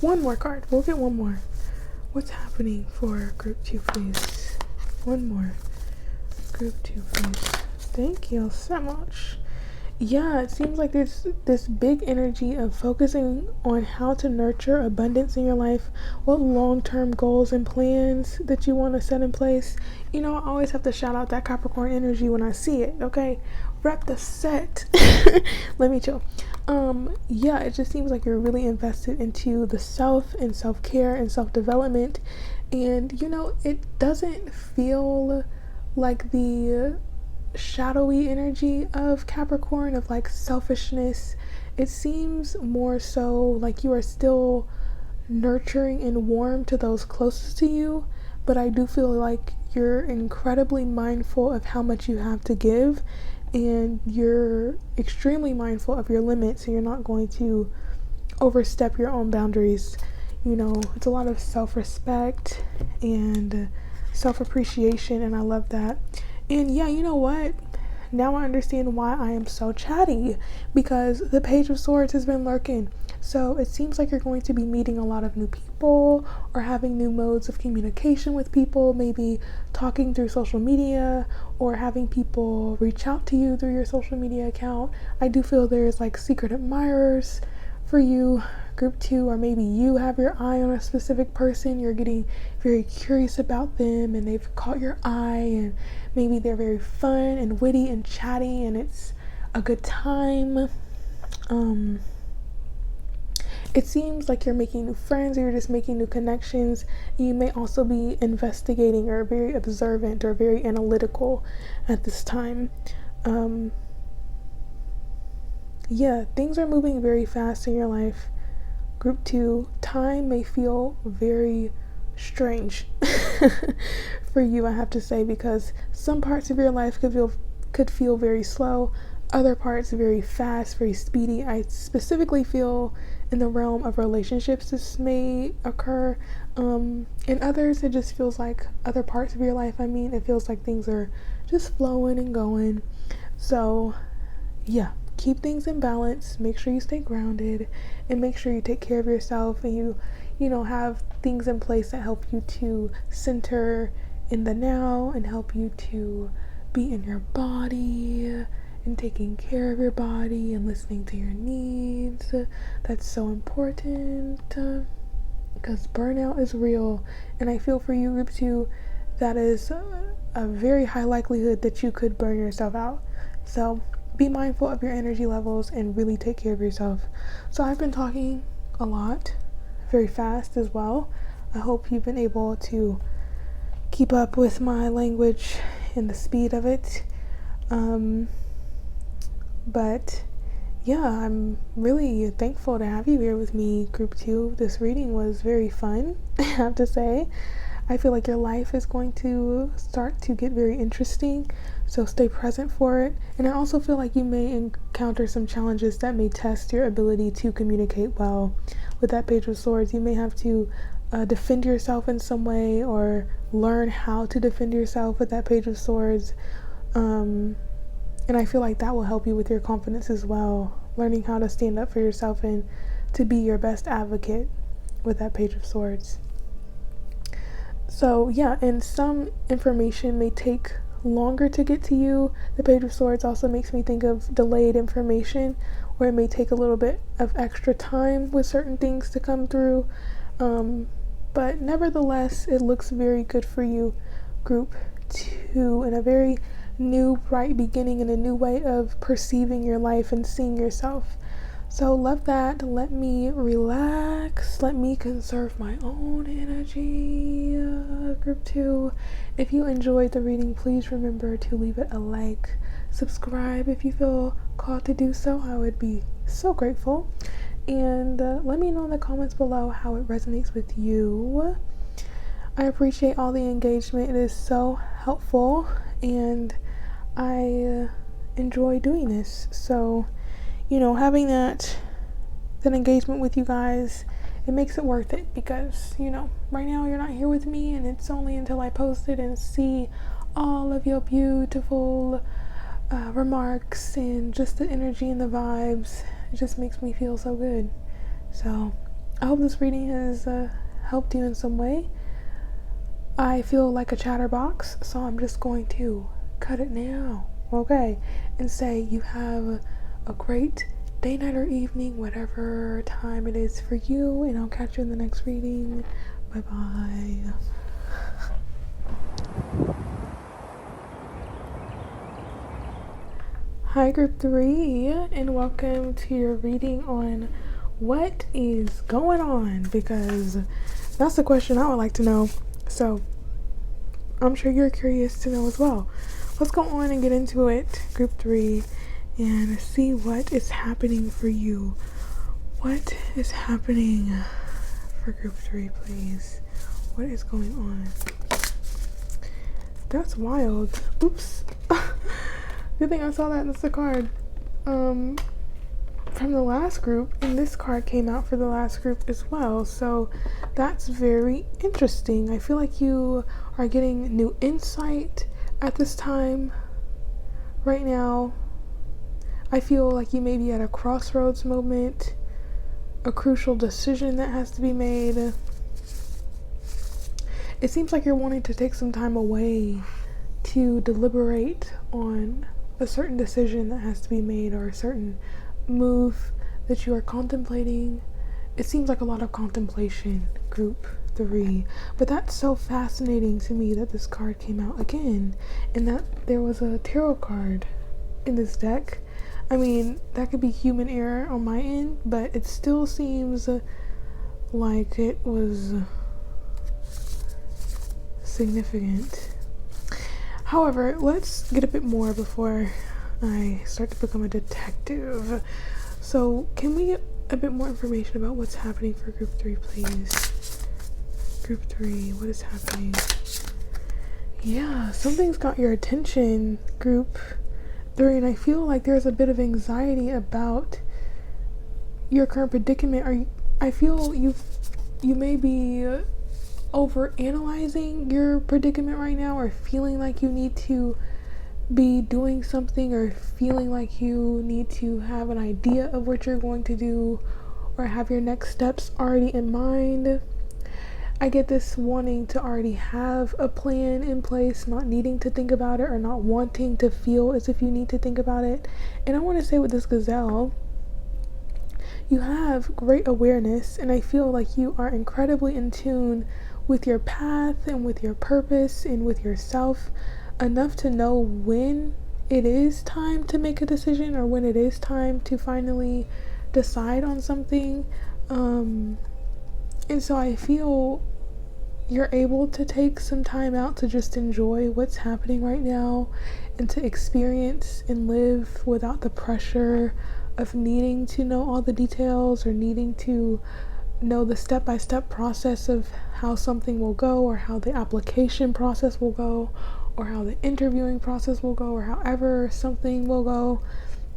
One more card. We'll get one more. What's happening for group 2, please? One more. Group 2, please. Thank you so much. Yeah, it seems like there's this big energy of focusing on how to nurture abundance in your life, what long-term goals and plans that you want to set in place. You know, I always have to shout out that Capricorn energy when I see it, okay? Rep the set. Let me chill. Yeah, it just seems like you're really invested into the self and self-care and self-development. And, you know, it doesn't feel like the shadowy energy of Capricorn, of like selfishness. It seems more so like you are still nurturing and warm to those closest to you, but I do feel like you're incredibly mindful of how much you have to give, and you're extremely mindful of your limits, and you're not going to overstep your own boundaries. You know, it's a lot of self-respect and self-appreciation, and I love that. And yeah, you know what? Now I understand why I am so chatty, because the Page of Swords has been lurking. So it seems like you're going to be meeting a lot of new people or having new modes of communication with people, maybe talking through social media or having people reach out to you through your social media account. I do feel there's like secret admirers for you, group 2, or maybe you have your eye on a specific person. You're getting very curious about them and they've caught your eye, and maybe they're very fun and witty and chatty and it's a good time. It seems like you're making new friends, or you're just making new connections. You may also be investigating or very observant or very analytical at this time. Yeah, things are moving very fast in your life. Group 2, time may feel very strange for you, I have to say, because some parts of your life could feel very slow, other parts very fast, very speedy. I specifically feel in the realm of relationships this may occur. In others, it just feels like other parts of your life. I mean, it feels like things are just flowing and going. So yeah, keep things in balance, make sure you stay grounded, and make sure you take care of yourself, and you know, have things in place that help you to center in the now and help you to be in your body and taking care of your body and listening to your needs. That's so important, because burnout is real, and I feel for you, group 2, that is a very high likelihood that you could burn yourself out. So be mindful of your energy levels and really take care of yourself. So I've been talking a lot, very fast as well. I hope you've been able to keep up with my language and the speed of it. But yeah, I'm really thankful to have you here with me, group 2. This reading was very fun, I have to say. I feel like your life is going to start to get very interesting, so stay present for it. And I also feel like you may encounter some challenges that may test your ability to communicate well. With that Page of Swords, you may have to defend yourself in some way, or learn how to defend yourself with that Page of Swords. And I feel like that will help you with your confidence as well, learning how to stand up for yourself and to be your best advocate with that Page of Swords. So yeah, and some information may take longer to get to you. The Page of Swords also makes me think of delayed information, where it may take a little bit of extra time with certain things to come through. But nevertheless, it looks very good for you, group 2, in a very new, bright beginning and a new way of perceiving your life and seeing yourself. So love that. Let me relax. Let me conserve my own energy. Group 2, if you enjoyed the reading, please remember to leave it a like. Subscribe if you feel called to do so. I would be so grateful. And let me know in the comments below how it resonates with you. I appreciate all the engagement. It is so helpful, and I enjoy doing this. So, having that engagement with you guys, it makes it worth it, because, right now you're not here with me, and it's only until I post it and see all of your beautiful remarks and just the energy and the vibes. It just makes me feel so good. So I hope this reading has helped you in some way. I feel like a chatterbox, so I'm just going to cut it now, okay, and say you have a great day, night, or evening, whatever time it is for you, and I'll catch you in the next reading. Bye bye. Hi group 3, and welcome to your reading on what is going on, because that's the question I would like to know. So I'm sure you're curious to know as well. Let's go on and get into it, group 3, and see what is happening for you. What is happening for group 3, please? What is going on? That's wild. Oops. Good thing I saw that. That's the card from the last group, and this card came out for the last group as well. So that's very interesting. I feel like you are getting new insight at this time right now. I feel like you may be at a crossroads moment, a crucial decision that has to be made. It seems like you're wanting to take some time away to deliberate on a certain decision that has to be made, or a certain move that you are contemplating. It seems like a lot of contemplation, group 3, but that's so fascinating to me that this card came out again, and that there was a tarot card in this deck. I mean, that could be human error on my end, but it still seems like it was significant. However, let's get a bit more before I start to become a detective. So, can we get a bit more information about what's happening for group 3, please? Group 3, what is happening? Yeah, something's got your attention, group 3, and I feel like there's a bit of anxiety about your current predicament. I feel you may be over analyzing your predicament right now, or feeling like you need to be doing something, or feeling like you need to have an idea of what you're going to do, or have your next steps already in mind. I get this wanting to already have a plan in place, not needing to think about it or not wanting to feel as if you need to think about it. And I want to say with this gazelle, you have great awareness, and I feel like you are incredibly in tune with your path and with your purpose and with yourself, enough to know when it is time to make a decision or when it is time to finally decide on something. And so I feel you're able to take some time out to just enjoy what's happening right now and to experience and live without the pressure of needing to know all the details or needing to know the step-by-step process of how something will go, or how the application process will go, or how the interviewing process will go, or however something will go.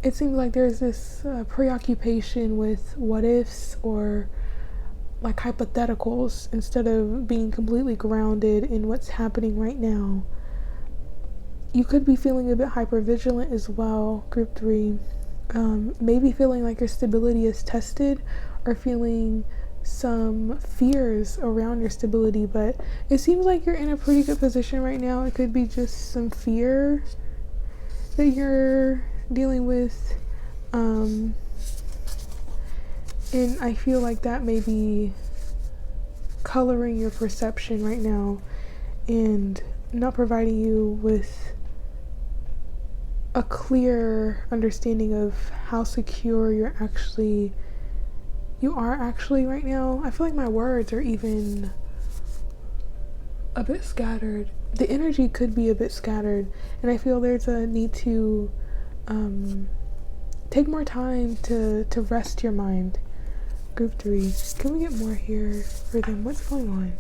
It seems like there's this preoccupation with what ifs or like hypotheticals instead of being completely grounded in what's happening right now. You could be feeling a bit hypervigilant as well, group 3. Maybe feeling like your stability is tested, or feeling some fears around your stability, but it seems like you're in a pretty good position right now. It could be just some fear that you're dealing with, and I feel like that may be coloring your perception right now and not providing you with a clear understanding of how secure you are actually right now. I feel like my words are even a bit scattered. The energy could be a bit scattered, and I feel there's a need to take more time to rest your mind. Group 3, can we get more here for them? What's going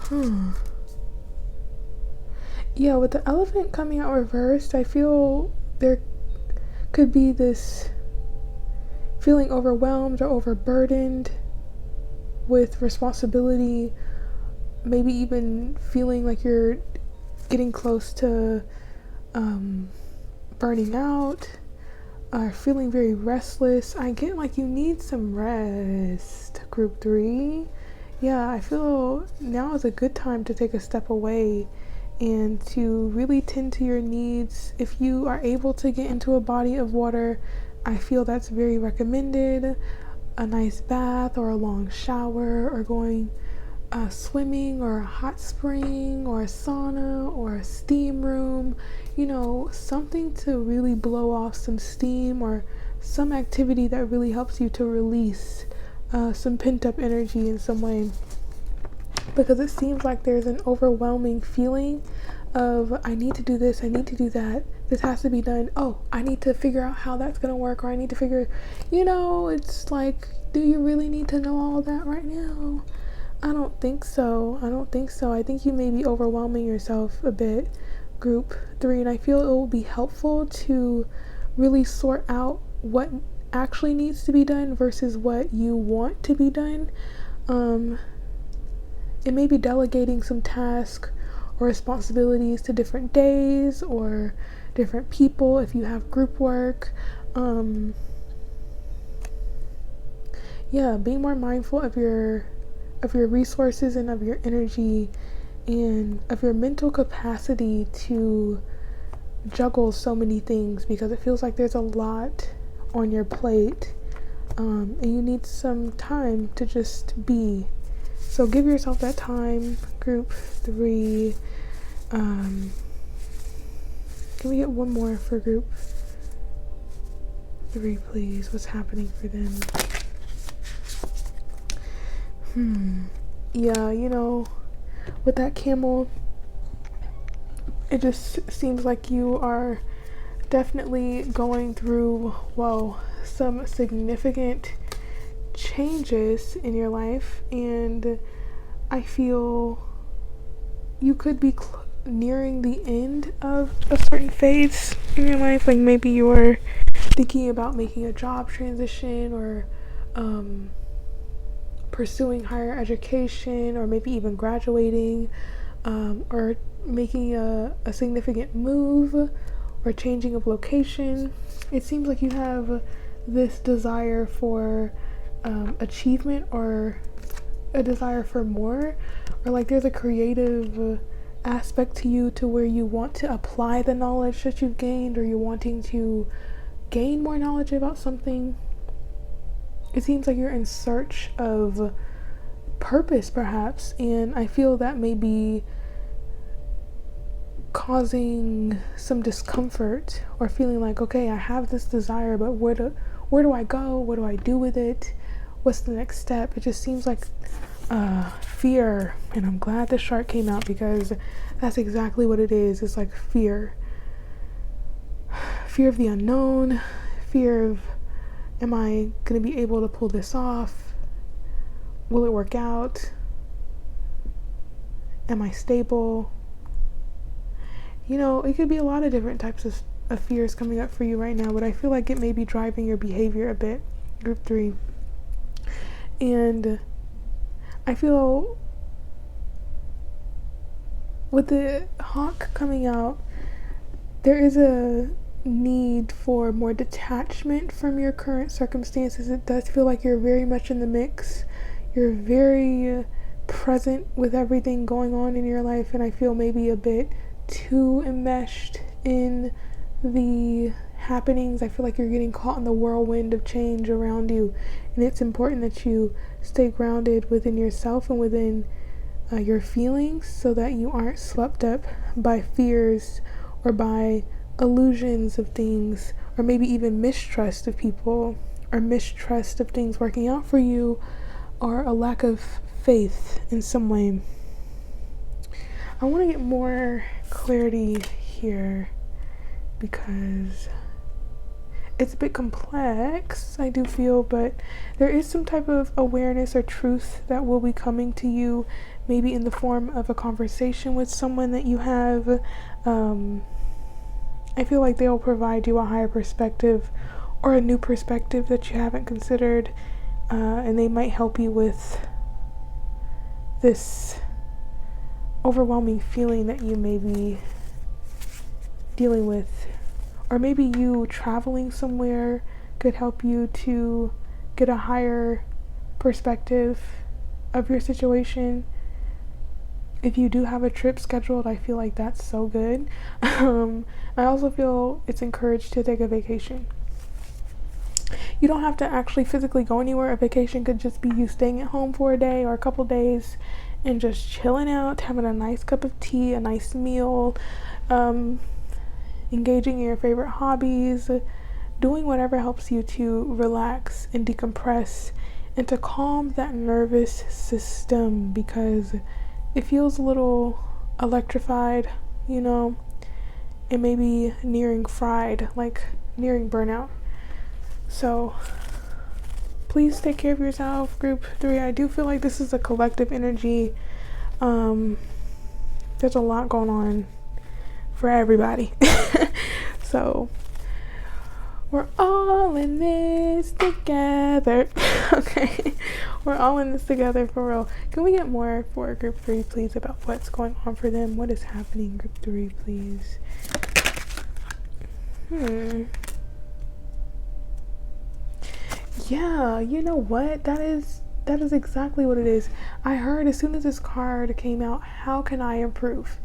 on? Yeah, with the elephant coming out reversed, I feel there could be this feeling overwhelmed or overburdened with responsibility, maybe even feeling like you're getting close to burning out, or feeling very restless. I get like you need some rest, group 3. Yeah, I feel now is a good time to take a step away and to really tend to your needs. If you are able to get into a body of water, I feel that's very recommended. A nice bath or a long shower, or going swimming, or a hot spring, or a sauna, or a steam room, something to really blow off some steam, or some activity that really helps you to release some pent-up energy in some way. Because it seems like there's an overwhelming feeling of, I need to do this, I need to do that, this has to be done, oh, I need to figure out how that's gonna work, or I need to figure, it's like, do you really need to know all that right now? I don't think so. I think you may be overwhelming yourself a bit, group 3, and I feel it will be helpful to really sort out what actually needs to be done versus what you want to be done. It may be delegating some tasks or responsibilities to different days or different people if you have group work. Being more mindful of your resources and of your energy and of your mental capacity to juggle so many things, because it feels like there's a lot on your plate, and you need some time to just be. So give yourself that time, group 3. Can we get one more for group 3, please? What's happening for them? Yeah, with that camel, it just seems like you are definitely going through, some significant changes in your life, and I feel you could be nearing the end of a certain phase in your life. Like maybe you're thinking about making a job transition, or pursuing higher education, or maybe even graduating, or making a significant move, or changing of location. It seems like you have this desire for achievement, or a desire for more, or like there's a creative aspect to you to where you want to apply the knowledge that you've gained, or you're wanting to gain more knowledge about something. It seems like you're in search of purpose, perhaps, and I feel that may be causing some discomfort, or feeling like, okay, I have this desire, but where do I go? What do I do with it? What's the next step? It just seems like fear, and I'm glad the shark came out, because that's exactly what it is. It's like fear of the unknown, fear of, am I going to be able to pull this off? Will it work out? Am I stable? You know, it could be a lot of different types of fears coming up for you right now, but I feel like it may be driving your behavior a bit, group 3. And I feel with the hawk coming out, there is a need for more detachment from your current circumstances. It does feel like you're very much in the mix. You're very present with everything going on in your life, and I feel maybe a bit too enmeshed in the happenings. I feel like you're getting caught in the whirlwind of change around you, and it's important that you stay grounded within yourself and within your feelings, so that you aren't swept up by fears or by illusions of things, or maybe even mistrust of people, or mistrust of things working out for you, or a lack of faith in some way. I want to get more clarity here, because it's a bit complex, I do feel, but there is some type of awareness or truth that will be coming to you, maybe in the form of a conversation with someone that you have. I feel like they'll provide you a higher perspective, or a new perspective that you haven't considered, and they might help you with this overwhelming feeling that you may be dealing with. Or maybe you traveling somewhere could help you to get a higher perspective of your situation. If you do have a trip scheduled, I feel like that's so good. I also feel it's encouraged to take a vacation. You don't have to actually physically go anywhere. A vacation could just be you staying at home for a day or a couple days and just chilling out, having a nice cup of tea, a nice meal, engaging in your favorite hobbies, doing whatever helps you to relax and decompress and to calm that nervous system, because it feels a little electrified, you know, and maybe nearing fried, like nearing burnout. So please take care of yourself, group 3. I do feel like this is a collective energy. There's a lot going on for everybody. So we're all in this together. Okay, we're all in this together, for real. Can we get more for group 3, please, about what's going on for them? What is happening, group 3, please? Yeah, you know what? That is exactly what it is. I heard as soon as this card came out, how can I improve?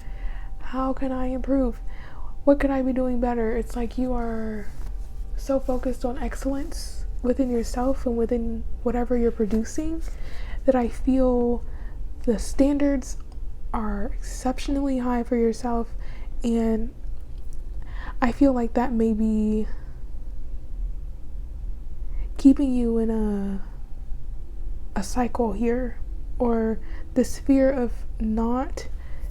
How can I improve? What could I be doing better? It's like you are so focused on excellence within yourself and within whatever you're producing, that I feel the standards are exceptionally high for yourself, and I feel like that may be keeping you in a cycle here, or this fear of not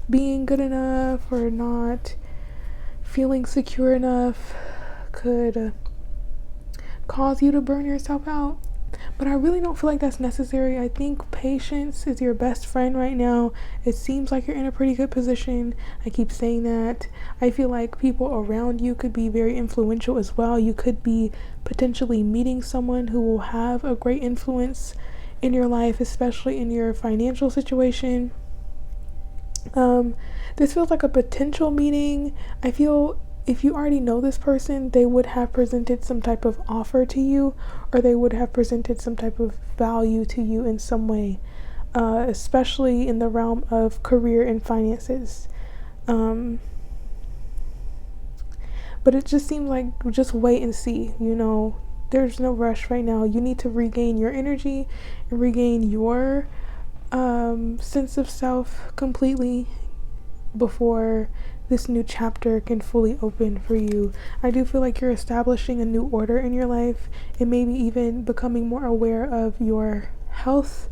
being good enough or not feeling secure enough could cause you to burn yourself out. But I really don't feel like that's necessary. I think patience is your best friend right now. It seems like you're in a pretty good position. I keep saying that. I feel like people around you could be very influential as well. You could be potentially meeting someone who will have a great influence in your life, especially in your financial situation. This feels like a potential meeting. I feel if you already know this person, they would have presented some type of offer to you, or they would have presented some type of value to you in some way. especially in the realm of career and finances. But it just seems like just wait and see, there's no rush right now. You need to regain your energy and regain your sense of self completely before this new chapter can fully open for you. I do feel like you're establishing a new order in your life and maybe even becoming more aware of your health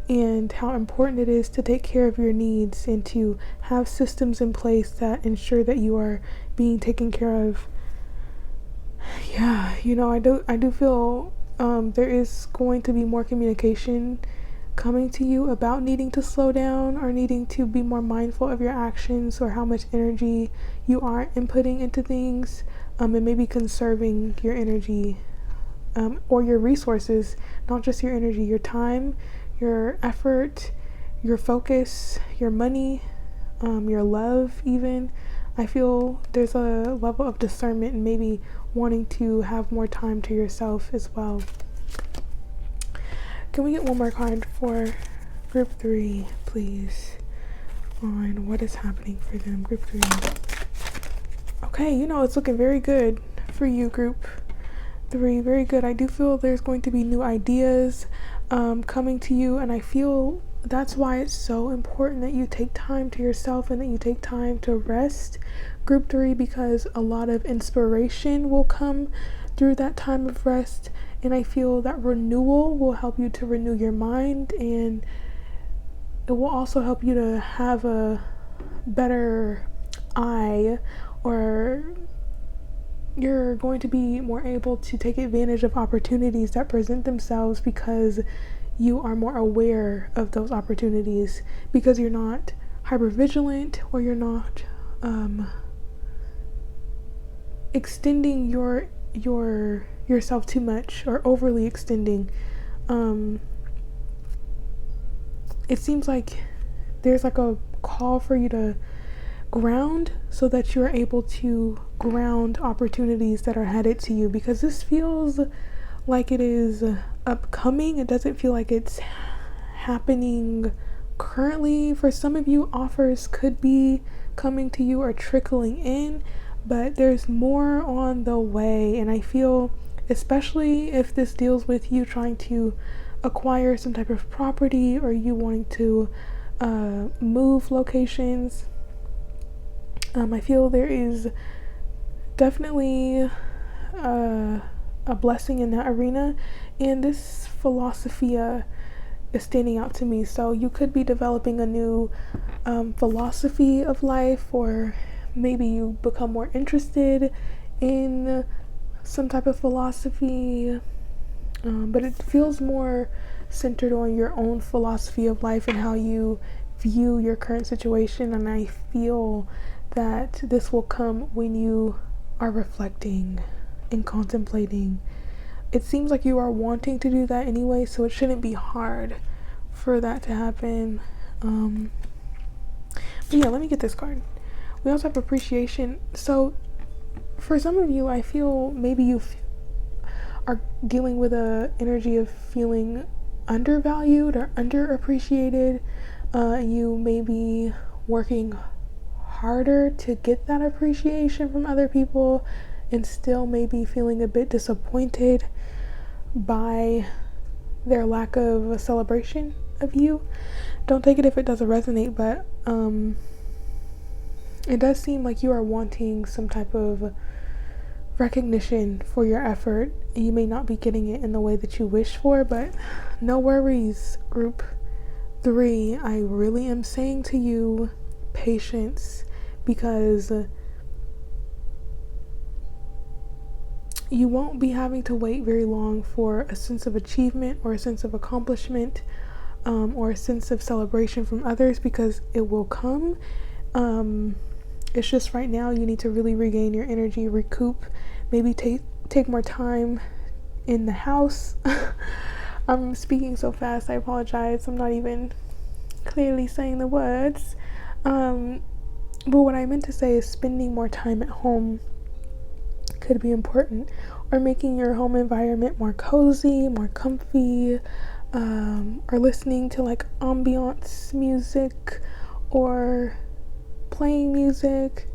and how important it is to take care of your needs and to have systems in place that ensure that you are being taken care of. Yeah, I do feel there is going to be more communication coming to you about needing to slow down or needing to be more mindful of your actions or how much energy you are inputting into things, and maybe conserving your energy, or your resources, not just your energy, your time, your effort, your focus, your money, your love even. I feel there's a level of discernment and maybe wanting to have more time to yourself as well. Can we get one more card for group 3, please, on what is happening for them, group 3? Okay, it's looking very good for you, group 3, very good. I do feel there's going to be new ideas coming to you, and I feel that's why it's so important that you take time to yourself and that you take time to rest, group 3, because a lot of inspiration will come through that time of rest. And I feel that renewal will help you to renew your mind, and it will also help you to have a better eye, or you're going to be more able to take advantage of opportunities that present themselves because you are more aware of those opportunities, because you're not hypervigilant, or you're not extending yourself too much or overly extending. It seems like there's like a call for you to ground so that you're able to ground opportunities that are headed to you, because this feels like it is upcoming. It doesn't feel like it's happening currently. For some of you, offers could be coming to you or trickling in, but there's more on the way. And I feel, especially if this deals with you trying to acquire some type of property or you wanting to move locations, I feel there is definitely a blessing in that arena, and this philosophia is standing out to me. So you could be developing a new philosophy of life, or maybe you become more interested in some type of philosophy, but it feels more centered on your own philosophy of life and how you view your current situation. And I feel that this will come when you are reflecting and contemplating. It seems like you are wanting to do that anyway, so it shouldn't be hard for that to happen. But yeah, let me get this card. We also have appreciation. So for some of you, I feel maybe you are dealing with a energy of feeling undervalued or underappreciated. You may be working harder to get that appreciation from other people and still maybe feeling a bit disappointed by their lack of a celebration of you. Don't take it if it doesn't resonate, but it does seem like you are wanting some type of recognition for your effort. You may not be getting it in the way that you wish for, but no worries, group 3. I really am saying to you, patience, because you won't be having to wait very long for a sense of achievement or a sense of accomplishment, or a sense of celebration from others, because it will come. It's just right now you need to really regain your energy, recoup, maybe take more time in the house. I'm speaking so fast, I apologize. I'm not even clearly saying the words. But what I meant to say is spending more time at home could be important, or making your home environment more cozy, more comfy, are listening to like ambiance music or playing music,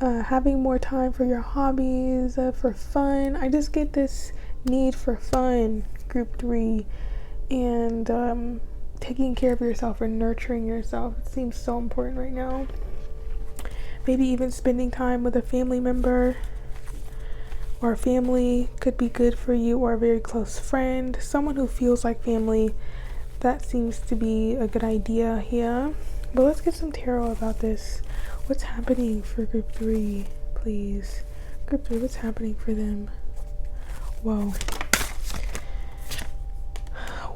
having more time for your hobbies, for fun. I just get this need for fun, group 3, and taking care of yourself or nurturing yourself. It seems so important right now. Maybe even spending time with a family member or family could be good for you, or a very close friend, someone who feels like family. That seems to be a good idea here. But let's get some tarot about this. What's happening for group 3, please? Group 3, what's happening for them? Whoa.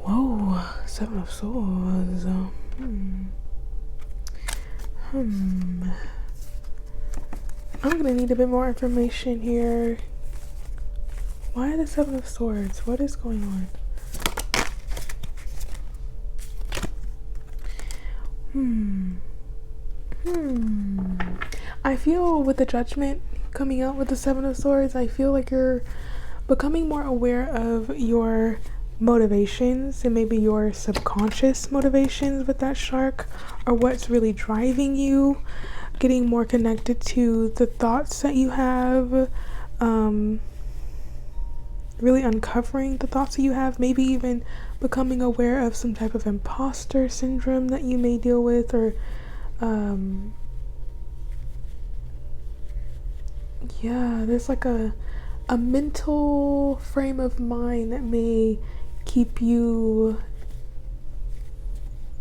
Whoa, 7 of Swords. I'm gonna need a bit more information here. Why the 7 of Swords? What is going on? I feel with the Judgment coming out with the 7 of Swords, I feel like you're becoming more aware of your motivations and maybe your subconscious motivations with that shark, or what's really driving you, getting more connected to the thoughts that you have, really uncovering the thoughts that you have, maybe even becoming aware of some type of imposter syndrome that you may deal with, or there's like a mental frame of mind that may keep you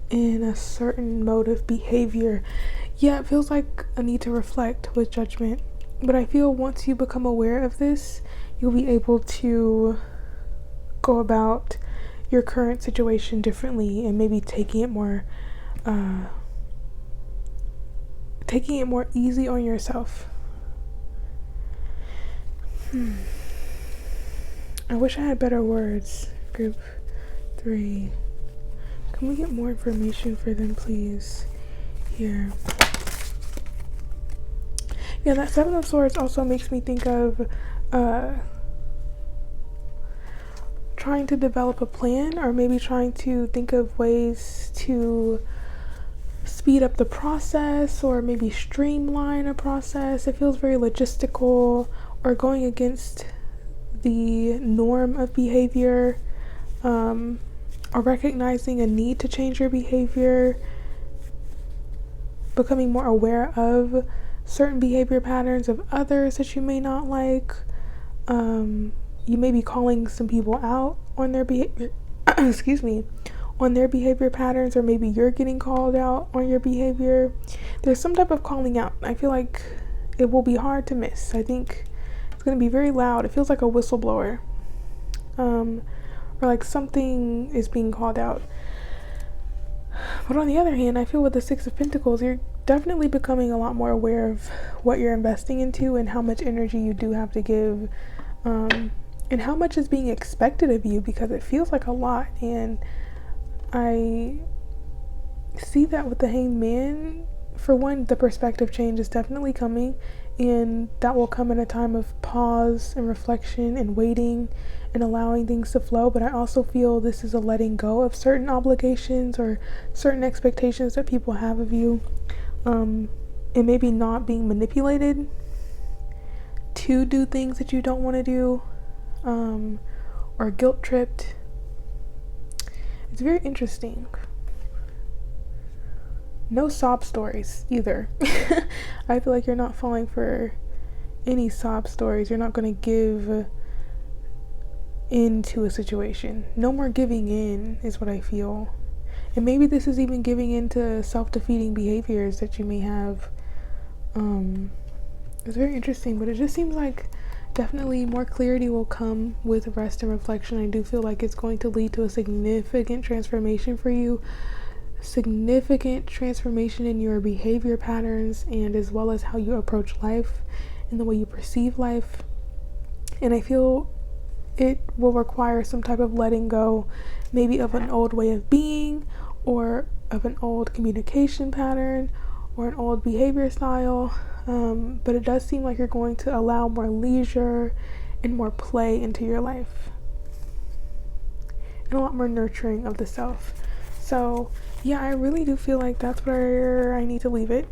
in a certain mode of behavior. It feels like a need to reflect with Judgment, but I feel once you become aware of this, you'll be able to go about your current situation differently, and maybe taking it more easy on yourself. I wish I had better words. Group 3. Can we get more information for them, please? Here. That 7 of Swords also makes me think of trying to develop a plan, or maybe trying to think of ways to speed up the process, or maybe streamline a process. It feels very logistical, or going against the norm of behavior, or recognizing a need to change your behavior, becoming more aware of certain behavior patterns of others that you may not like. You may be calling some people out on their behavior on their behavior patterns, or maybe you're getting called out on your behavior. There's some type of calling out. I feel like it will be hard to miss. I think it's going to be very loud. It feels like a whistleblower, or like something is being called out. But on the other hand, I feel with the 6 of Pentacles, you're definitely becoming a lot more aware of what you're investing into, and how much energy you do have to give, and how much is being expected of you, because it feels like a lot. And I see that with the Hanged Man. For one, the perspective change is definitely coming, and that will come in a time of pause and reflection and waiting and allowing things to flow. But I also feel this is a letting go of certain obligations or certain expectations that people have of you, and maybe not being manipulated to do things that you don't want to do, or guilt tripped. It's very interesting. No sob stories either. I feel like you're not falling for any sob stories. You're not going to give into a situation. No more giving in is what I feel. And maybe this is even giving into self-defeating behaviors that you may have. It's very interesting, but it just seems like definitely more clarity will come with rest and reflection. I do feel like it's going to lead to a significant transformation for you. Significant transformation in your behavior patterns, and as well as how you approach life and the way you perceive life. And I feel it will require some type of letting go, maybe of an old way of being, or of an old communication pattern, or an old behavior style. But it does seem like you're going to allow more leisure and more play into your life. and a lot more nurturing of the self. So yeah, I really do feel like that's where I need to leave it,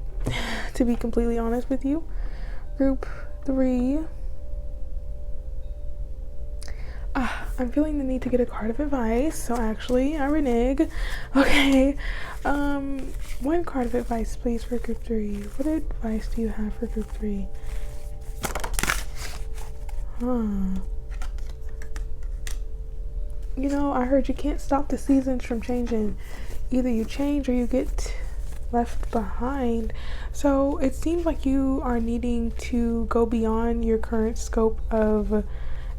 to be completely honest with you. Group 3. I'm feeling the need to get a card of advice, so actually I renege. Okay, one card of advice please for group 3. What advice do you have for group 3? You know, I heard you can't stop the seasons from changing. Either you change or you get left behind. So it seems like you are needing to go beyond your current scope of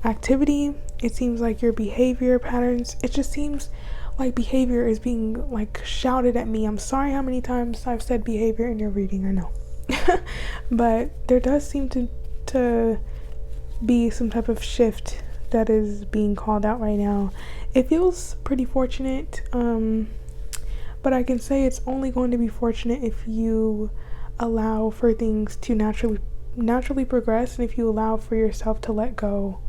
activity. It seems like your behavior patterns, it just seems like behavior is being like shouted at me. I'm sorry how many times I've said behavior in your reading, I know. But there does seem to be some type of shift that is being called out right now. It feels pretty fortunate, but I can say it's only going to be fortunate if you allow for things to naturally progress, and if you allow for yourself to let go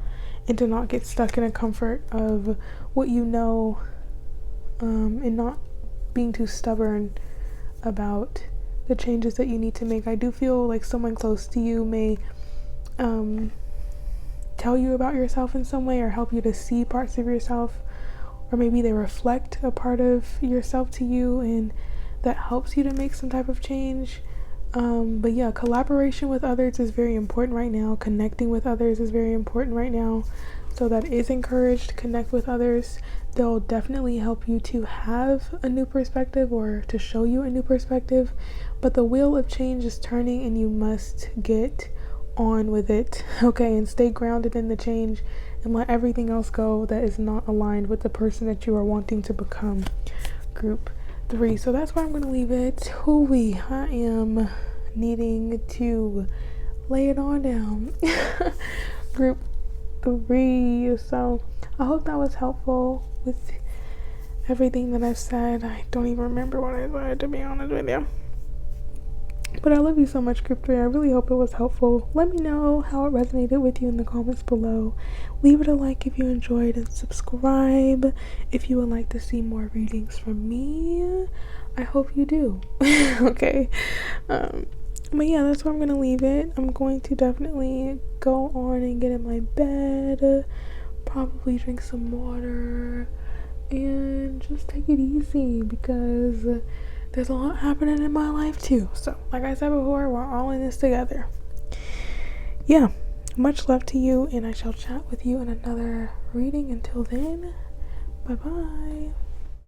and to not get stuck in a comfort of what you know, and not being too stubborn about the changes that you need to make. I do feel like someone close to you may tell you about yourself in some way, or help you to see parts of yourself, or maybe they reflect a part of yourself to you, and that helps you to make some type of change. But yeah, collaboration with others is very important right now. Connecting with others is very important right now. So that is encouraged. Connect with others. They'll definitely help you to have a new perspective, or to show you a new perspective. But the wheel of change is turning, and you must get on with it, okay, and stay grounded in the change, and let everything else go that is not aligned with the person that you are wanting to become. Group 3. So that's where I'm going to leave it. I am needing to lay it on down. Group 3. So I hope that was helpful with everything that I've said. I don't even remember what I said, to be honest with you. But I love you so much, group 3. I really hope it was helpful. Let me know how it resonated with you in the comments below. Leave it a like if you enjoyed, and subscribe if you would like to see more readings from me. I hope you do. Okay. But yeah, that's where I'm gonna leave it. I'm going to definitely go on and get in my bed, probably drink some water, and just take it easy, because there's a lot happening in my life too. So like I said before, we're all in this together. Yeah, much love to you, and I shall chat with you in another reading. Until then, bye bye.